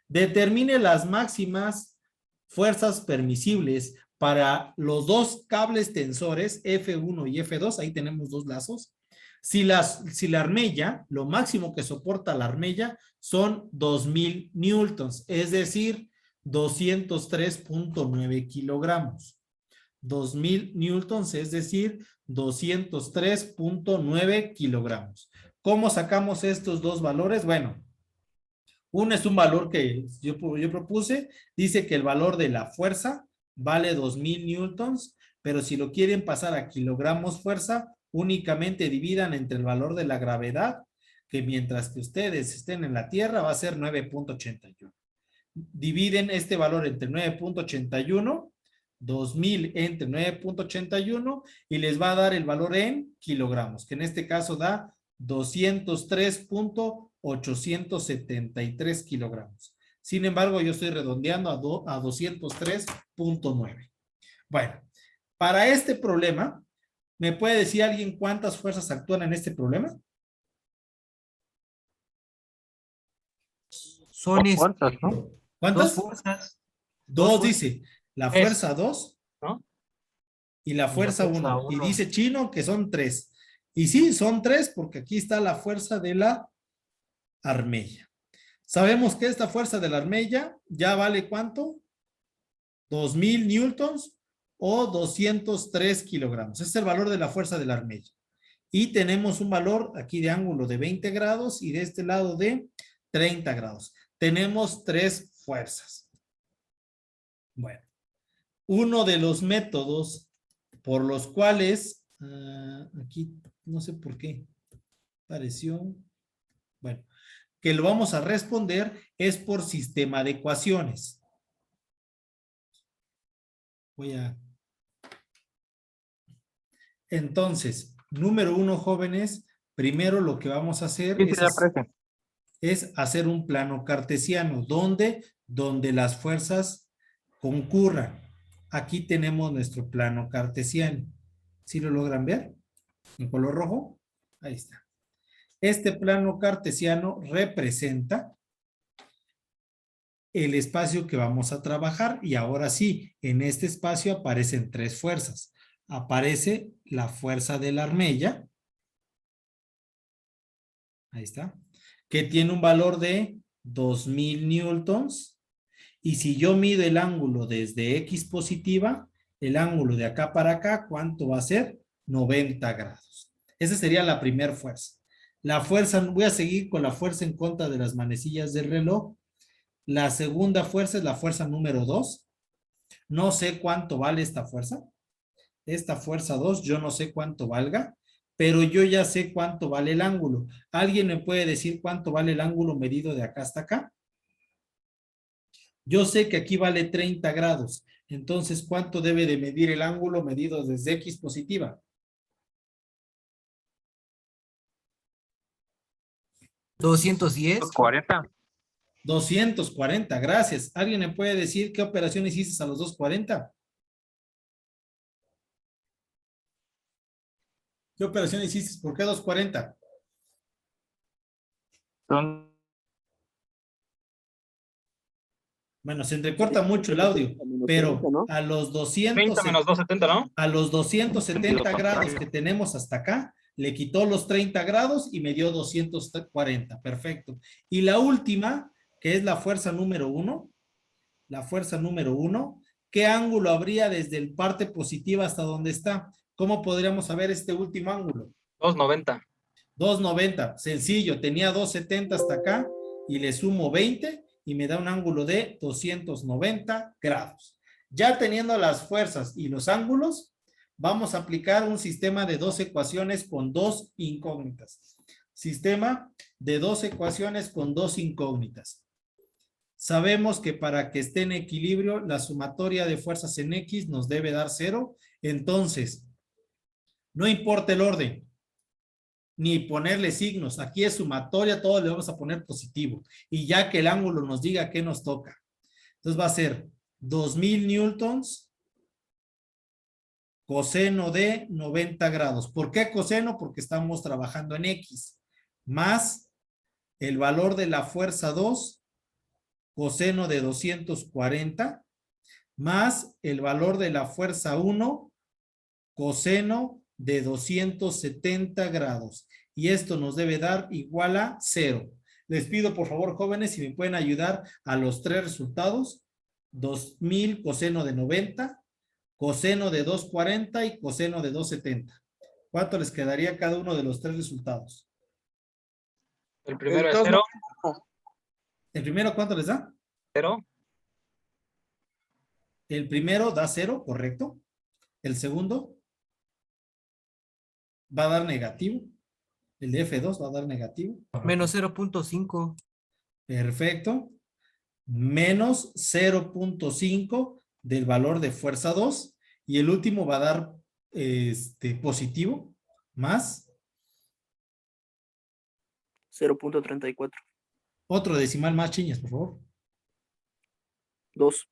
Speaker 1: determine las máximas fuerzas permisibles para los dos cables tensores F1 y F2, ahí tenemos dos lazos. Si la armella, lo máximo que soporta la armella son 2000 newtons, es decir, 203.9 kilogramos. 2000 newtons, es decir, 203.9 kilogramos. ¿Cómo sacamos estos dos valores? Bueno, uno es un valor que yo propuse, dice que el valor de la fuerza vale 2000 newtons, pero si lo quieren pasar a kilogramos fuerza, únicamente dividan entre el valor de la gravedad, que mientras que ustedes estén en la Tierra va a ser 9.81. Dividen este valor entre 9.81, 2000 entre 9.81 y les va a dar el valor en kilogramos, que en este caso da 203.873 kilogramos. Sin embargo, yo estoy redondeando a 203.9. Bueno, para este problema, ¿me puede decir alguien cuántas fuerzas actúan en este problema?
Speaker 7: Son
Speaker 10: ¿Cuántas, no?
Speaker 1: ¿Cuántas?
Speaker 7: dos fuerzas.
Speaker 1: Dos dice. La fuerza 2,
Speaker 5: ¿no?
Speaker 1: Y la fuerza
Speaker 7: fuerza
Speaker 1: 1. Y
Speaker 7: uno.
Speaker 1: dice Chino que son 3. Y sí, son 3 porque aquí está la fuerza de la armella. Sabemos que esta fuerza de la armella ya vale ¿cuánto? 2000 newtons o 203 kilogramos. Ese es el valor de la fuerza de la armella. Y tenemos un valor aquí de ángulo de 20 grados y de este lado de 30 grados. Tenemos 3 fuerzas. Bueno, uno de los métodos por los cuales, aquí no sé por qué, pareció, bueno, que lo vamos a responder es por sistema de ecuaciones. Entonces, número 1, jóvenes, primero lo que vamos a hacer es hacer un plano cartesiano, donde las fuerzas concurran. Aquí tenemos nuestro plano cartesiano. ¿Sí lo logran ver? En color rojo. Ahí está. Este plano cartesiano representa el espacio que vamos a trabajar y ahora sí, en este espacio aparecen 3 fuerzas. Aparece la fuerza de la armella. Ahí está. Que tiene un valor de 2000 newtons. Y si yo mido el ángulo desde X positiva, el ángulo de acá para acá, ¿cuánto va a ser? 90 grados. Esa sería la primera fuerza. La fuerza, voy a seguir con la fuerza en contra de las manecillas del reloj. La segunda fuerza es la fuerza número 2. No sé cuánto vale esta fuerza. Esta fuerza 2, yo no sé cuánto valga, pero yo ya sé cuánto vale el ángulo. ¿Alguien me puede decir cuánto vale el ángulo medido de acá hasta acá? Yo sé que aquí vale 30 grados. Entonces, ¿cuánto debe de medir el ángulo medido desde X positiva?
Speaker 7: 210.
Speaker 10: 40.
Speaker 1: 240, gracias. ¿Alguien me puede decir qué operación hiciste a los 240? ¿Qué operación hiciste? ¿Por qué 240?
Speaker 10: Son
Speaker 1: Bueno, se entrecorta mucho el audio, pero a los
Speaker 5: 30 menos 270, ¿no?
Speaker 1: a los 270 grados que tenemos hasta acá, le quitó los 30 grados y me dio 240. Perfecto. Y la última, que es la fuerza número 1, la fuerza número 1, ¿qué ángulo habría desde el parte positiva hasta donde está? ¿Cómo podríamos saber este último ángulo?
Speaker 5: 290.
Speaker 1: 290, sencillo, tenía 270 hasta acá y le sumo 20 y me da un ángulo de 290 grados. Ya teniendo las fuerzas y los ángulos, vamos a aplicar un sistema de 2 ecuaciones con 2 incógnitas. Sistema de 2 ecuaciones con 2 incógnitas. Sabemos que para que esté en equilibrio, la sumatoria de fuerzas en X nos debe dar 0. Entonces, no importa el orden, ni ponerle signos. Aquí es sumatoria, todo le vamos a poner positivo. Y ya que el ángulo nos diga qué nos toca. Entonces va a ser 2000 newtons coseno de 90 grados. ¿Por qué coseno? Porque estamos trabajando en X. Más el valor de la fuerza 2, coseno de 240, más el valor de la fuerza 1, coseno de 270 grados. Y esto nos debe dar igual a 0. Les pido por favor, jóvenes, si me pueden ayudar a los 3 resultados. 2000 coseno de 90, coseno de 240 y coseno de 270. ¿Cuánto les quedaría cada uno de los 3 resultados?
Speaker 5: El primero es 0.
Speaker 1: ¿El primero cuánto les da?
Speaker 5: 0.
Speaker 1: El primero da 0, correcto. El segundo va a dar negativo. El de F2 va a dar negativo.
Speaker 7: Menos 0.5.
Speaker 1: Perfecto. Menos 0.5 del valor de fuerza 2. Y el último va a dar positivo. Más
Speaker 8: 0.34.
Speaker 1: otro decimal más, chiñas, por favor.
Speaker 8: 2.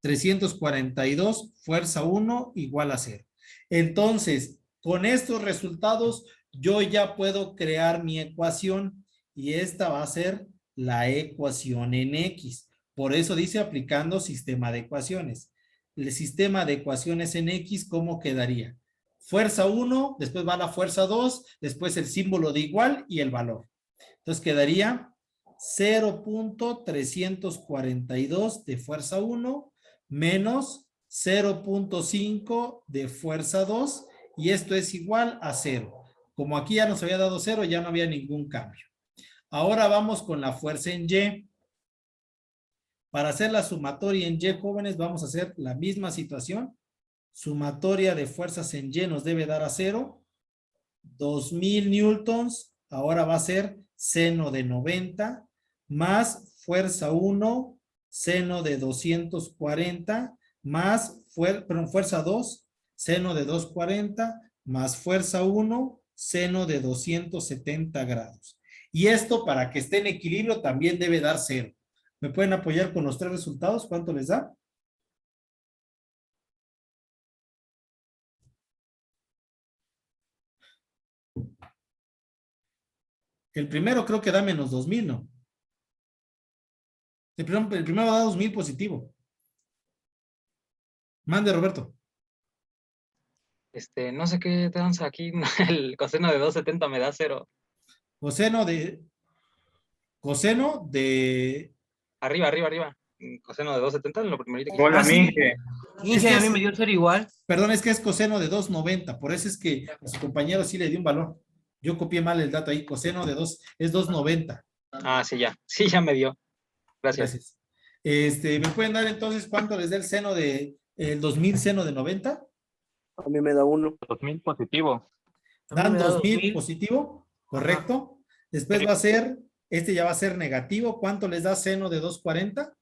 Speaker 1: 342, fuerza 1 igual a 0. Entonces, con estos resultados, yo ya puedo crear mi ecuación y esta va a ser la ecuación en X. Por eso dice aplicando sistema de ecuaciones. El sistema de ecuaciones en X, ¿cómo quedaría? Fuerza 1, después va la fuerza 2, después el símbolo de igual y el valor. Entonces quedaría 0.342 de fuerza 1 menos 0.5 de fuerza 2 y esto es igual a 0. Como aquí ya nos había dado 0, ya no había ningún cambio. Ahora vamos con la fuerza en Y. Para hacer la sumatoria en Y, jóvenes, vamos a hacer la misma situación. Sumatoria de fuerzas en Y nos debe dar a 0. 2000 newtons, ahora va a ser seno de 90, más fuerza 1, seno de 240, más fuerza 2, seno de 240, más fuerza 1, seno de 270 grados. Y esto para que esté en equilibrio también debe dar 0. ¿Me pueden apoyar con los 3 resultados? ¿Cuánto les da? El primero creo que da menos 2000, ¿no? El primero da 2000 positivo. Mande, Roberto.
Speaker 5: No sé qué danza aquí. El coseno de 270 me da 0.
Speaker 1: Coseno de...
Speaker 5: Arriba. Coseno de 270 en lo primerito.
Speaker 10: Hola,
Speaker 1: sí.
Speaker 10: Mije.
Speaker 7: Inge, a mí me dio 0 igual.
Speaker 1: Perdón, es que es coseno de 290. Por eso es que a su compañero sí le dio un valor. Yo copié mal el dato ahí. Coseno de 2 es 290.
Speaker 5: Ah, sí, ya. Sí, ya me dio. Gracias.
Speaker 1: ¿Me pueden dar entonces cuánto les da el seno de el 2000 seno de 90?
Speaker 8: A mí me da 1.
Speaker 10: 2000 positivo.
Speaker 7: A mí
Speaker 1: Dan
Speaker 7: me da
Speaker 1: 2000
Speaker 7: 2000.
Speaker 1: positivo, correcto. Después va a ser, ya va a ser negativo. ¿Cuánto les da seno de 240?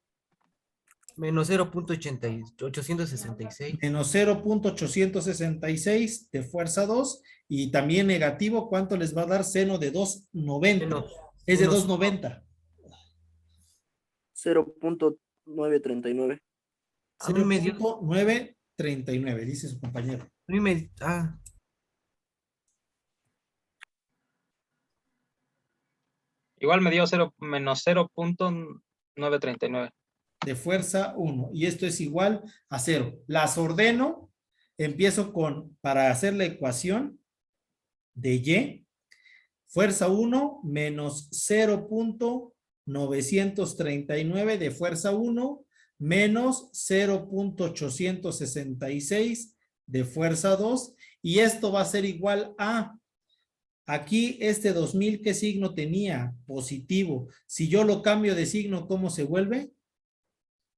Speaker 7: Menos 0.866.
Speaker 1: Menos 0.866 de fuerza 2. Y también negativo, ¿cuánto les va a dar seno de 290? Es de 290.
Speaker 8: 0.939.
Speaker 7: A mí me dio.
Speaker 1: 0.939, dice su compañero.
Speaker 7: A mí me.
Speaker 5: Igual me dio menos 0.939.
Speaker 1: De fuerza 1. Y esto es igual a 0. Las ordeno. Empiezo para hacer la ecuación de Y. Fuerza 1 menos 0.939 de fuerza 1 menos 0.866 de fuerza 2. Y esto va a ser igual a... Aquí este 2000, ¿qué signo tenía? Positivo. Si yo lo cambio de signo, ¿cómo se vuelve?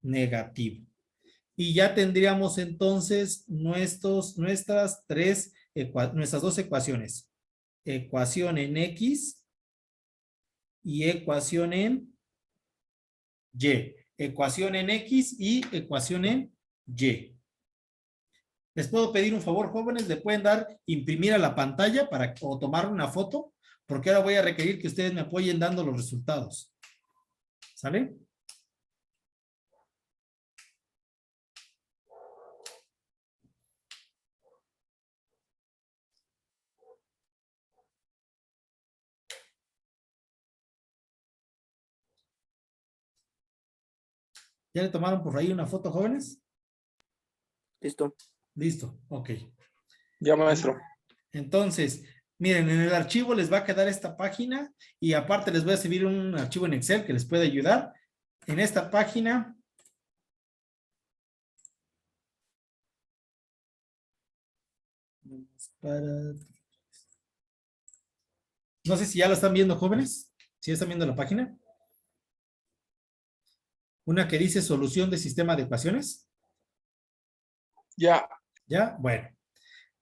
Speaker 1: Negativo. Y ya tendríamos entonces nuestras dos ecuaciones. Ecuación en X y ecuación en Y. Ecuación en X y ecuación en Y. ¿Les puedo pedir un favor, jóvenes? ¿Le pueden imprimir a la pantalla o tomar una foto? Porque ahora voy a requerir que ustedes me apoyen dando los resultados. ¿Sale? ¿Ya le tomaron por ahí una foto, jóvenes?
Speaker 8: Listo.
Speaker 1: Listo, ok.
Speaker 11: Ya, maestro.
Speaker 1: Entonces, miren, en el archivo les va a quedar esta página y aparte les voy a subir un archivo en Excel que les puede ayudar. En esta página no sé si ya lo están viendo, jóvenes. ¿Sí están viendo la página? Una que dice solución de sistema de ecuaciones.
Speaker 11: Ya.
Speaker 1: ¿Ya? Bueno.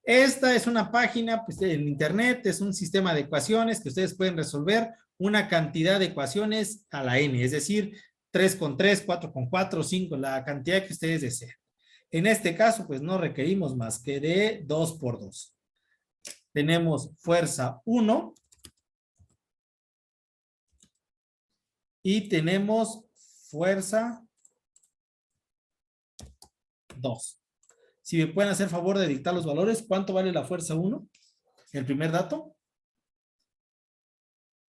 Speaker 1: Esta es una página pues, en internet, es un sistema de ecuaciones que ustedes pueden resolver una cantidad de ecuaciones a la n, es decir, 3 con 3, 4 con 4, 5, la cantidad que ustedes deseen. En este caso, pues no requerimos más que de 2 por 2. Tenemos fuerza 1 y tenemos fuerza 2. Si me pueden hacer favor de dictar los valores, ¿cuánto vale la fuerza 1? El primer dato.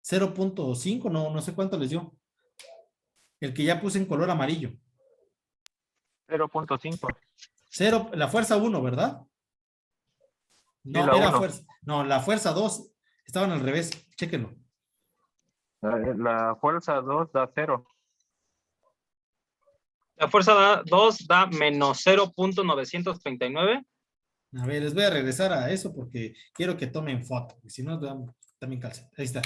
Speaker 1: 0.5, no sé cuánto les dio. El que ya puse en color amarillo.
Speaker 10: 0.5.
Speaker 1: La fuerza 1, ¿verdad? No,
Speaker 10: Sí, la
Speaker 1: era
Speaker 10: 1.
Speaker 1: fuerza. No, la fuerza 2. Estaban al revés. Chéquenlo.
Speaker 10: La fuerza 2 da 0.
Speaker 5: La fuerza 2 da menos 0.939.
Speaker 1: A ver, les voy a regresar a eso porque quiero que tomen foto. Si no, también calcen. Ahí está.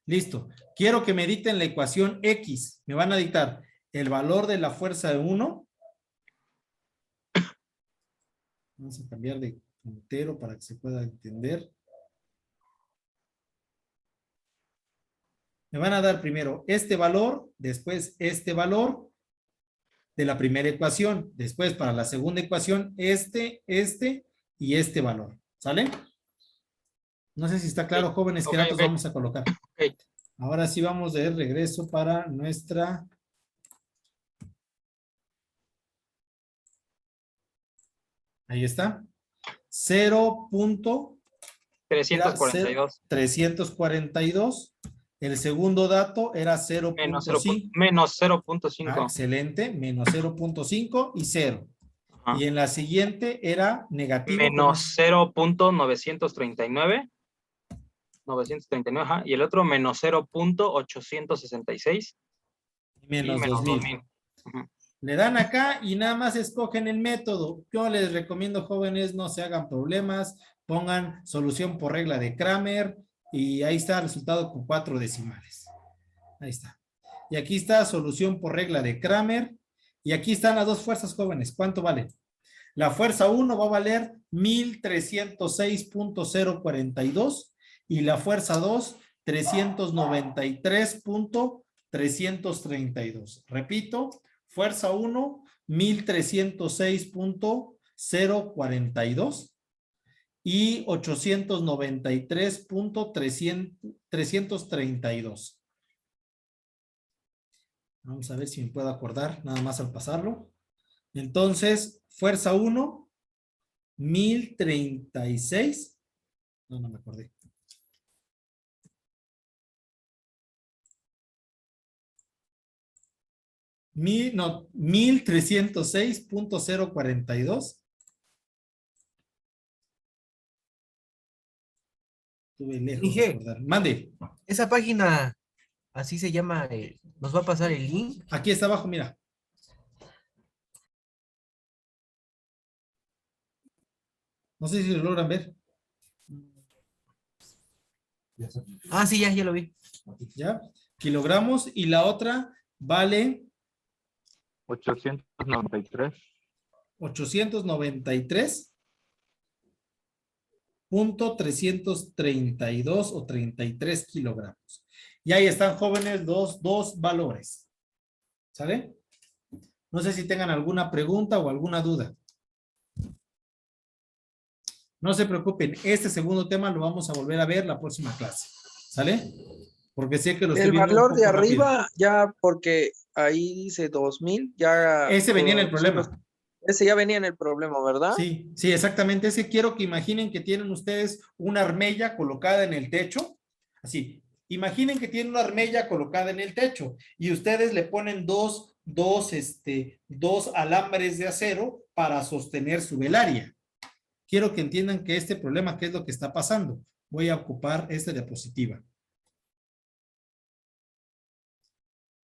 Speaker 1: Listo. Quiero que me dicten la ecuación X. Me van a dictar el valor de la fuerza de 1. Vamos a cambiar de puntero para que se pueda entender. Me van a dar primero este valor, después este valor de la primera ecuación. Después para la segunda ecuación, este y este valor. ¿Sale? No sé si está claro, jóvenes, qué datos vamos a colocar. Ahora sí vamos de regreso para nuestra... Ahí está.
Speaker 5: 0.342.
Speaker 1: 342. El segundo dato era 0.5.
Speaker 5: Menos 0.5.
Speaker 1: Excelente. Menos 0.5 y 0.
Speaker 5: Ajá.
Speaker 1: Y en la siguiente era negativo.
Speaker 5: Menos 0.939. 939, ajá. Y el otro menos 0.866.
Speaker 1: Menos 2000. Le dan acá y nada más escogen el método. Yo les recomiendo, jóvenes, no se hagan problemas. Pongan solución por regla de Kramer. Y ahí está el resultado con 4 decimales. Ahí está. Y aquí está solución por regla de Kramer. Y aquí están las dos fuerzas, jóvenes. ¿Cuánto vale? La fuerza 1 va a valer 1306.042 y la fuerza 2, 393.332. Repito, fuerza 1, 1306.042 y 893.332. Vamos a ver si me puedo acordar nada más al pasarlo. Entonces, fuerza 1, 1036. No me acordé. No, 1306.042. Tuve lejos de
Speaker 7: Dije,
Speaker 1: acordar. Mande.
Speaker 7: esa página, así se llama, nos va a pasar el link.
Speaker 1: Aquí está abajo, mira. No sé si lo logran ver.
Speaker 7: Ah, sí, ya lo vi.
Speaker 1: ¿Ya? Kilogramos y la otra vale
Speaker 10: 893.
Speaker 1: 893.332 o 33 kilogramos. Y ahí están, jóvenes, dos valores. ¿Sale? No sé si tengan alguna pregunta o alguna duda. No se preocupen, este segundo tema lo vamos a volver a ver la próxima clase. ¿Sale? Porque sé que lo estoy
Speaker 11: El
Speaker 1: viendo un
Speaker 11: valor de
Speaker 1: poco rápido.
Speaker 11: arriba, ya porque ahí dice 2000, ya.
Speaker 1: Ese venía en el problema.
Speaker 11: Ese ya venía en el problema, ¿verdad?
Speaker 1: Sí, sí, exactamente. Ese quiero que imaginen que tienen ustedes una armella colocada en el techo. Así, imaginen que tienen una armella colocada en el techo y ustedes le ponen dos alambres de acero para sostener su velaria. Quiero que entiendan que este problema, ¿qué es lo que está pasando? Voy a ocupar esta diapositiva.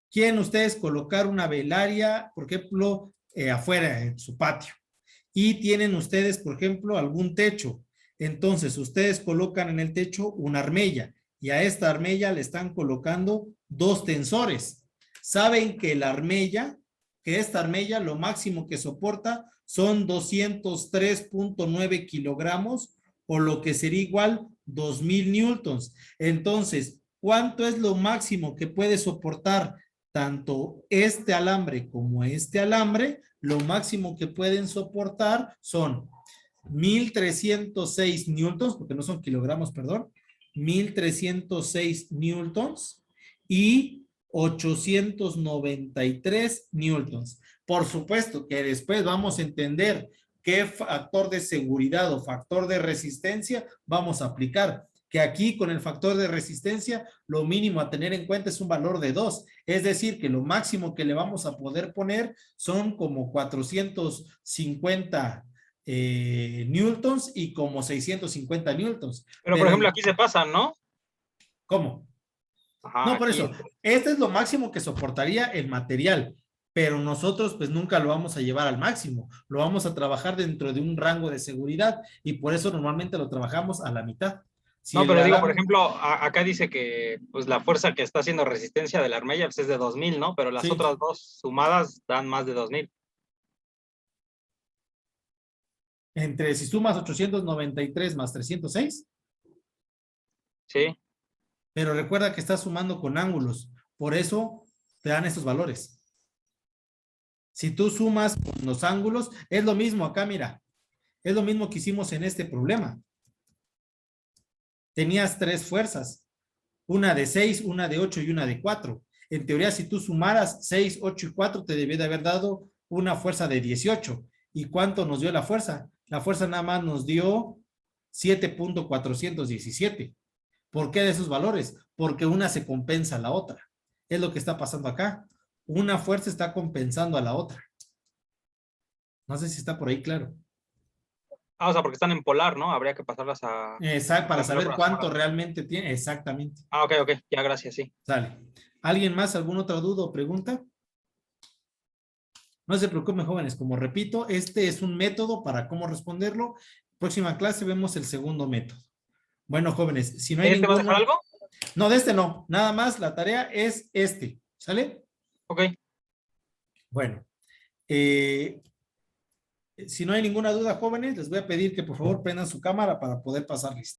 Speaker 1: Quieren ustedes colocar una velaria, por ejemplo, afuera en su patio. Y tienen ustedes, por ejemplo, algún techo. Entonces, ustedes colocan en el techo una armella y a esta armella le están colocando dos tensores. Saben que esta armella lo máximo que soporta son 203.9 kilogramos o lo que sería igual 2000 newtons. Entonces, ¿cuánto es lo máximo que puede soportar tanto este alambre como este alambre? Lo máximo que pueden soportar son 1306 newtons, porque no son kilogramos, perdón, 1306 newtons y 893 newtons. Por supuesto que después vamos a entender qué factor de seguridad o factor de resistencia vamos a aplicar. Que aquí con el factor de resistencia, lo mínimo a tener en cuenta es un valor de 2. Es decir, que lo máximo que le vamos a poder poner son como 450 newtons y como 650 newtons.
Speaker 5: Pero por ejemplo, aquí se pasan, ¿no?
Speaker 1: ¿Cómo?
Speaker 5: Ajá,
Speaker 1: No, por
Speaker 5: aquí.
Speaker 1: eso. Este es lo máximo que soportaría el material. Pero nosotros pues nunca lo vamos a llevar al máximo. Lo vamos a trabajar dentro de un rango de seguridad y por eso normalmente lo trabajamos a la mitad. Si
Speaker 5: no, pero digo, por ejemplo, acá dice que pues la fuerza que está haciendo resistencia de la armella pues, es de 2000, ¿no? Pero las
Speaker 1: sí.
Speaker 5: otras dos sumadas dan más de 2000.
Speaker 1: Entre si sumas 893 más 306.
Speaker 5: Sí.
Speaker 1: Pero recuerda que estás sumando con ángulos. Por eso te dan estos valores. Si tú sumas con los ángulos, es lo mismo acá, mira. Es lo mismo que hicimos en este problema. Tenías tres fuerzas. Una de 6, una de 8 y una de 4. En teoría, si tú sumaras 6, 8 y 4, te debía de haber dado una fuerza de 18. ¿Y cuánto nos dio la fuerza? La fuerza nada más nos dio 7.417. ¿Por qué de esos valores? Porque una se compensa a la otra. Es lo que está pasando acá. Una fuerza está compensando a la otra. No sé si está por ahí claro.
Speaker 5: Ah, o sea, porque están en polar, ¿no? Habría que pasarlas a...
Speaker 1: Exacto, para saber cuánto realmente tiene. Exactamente.
Speaker 5: Ah, ok. Ya, gracias, sí.
Speaker 1: Sale. ¿Alguien más? ¿Alguna otra duda o pregunta? No se preocupen, jóvenes. Como repito, este es un método para cómo responderlo. Próxima clase vemos el segundo método. Bueno, jóvenes, si no hay
Speaker 5: ¿Este va a dejar algo?
Speaker 1: No, de este no. Nada más la tarea es este. ¿Sale?
Speaker 5: Ok.
Speaker 1: Bueno. Si no hay ninguna duda, jóvenes, les voy a pedir que por favor prendan su cámara para poder pasar lista.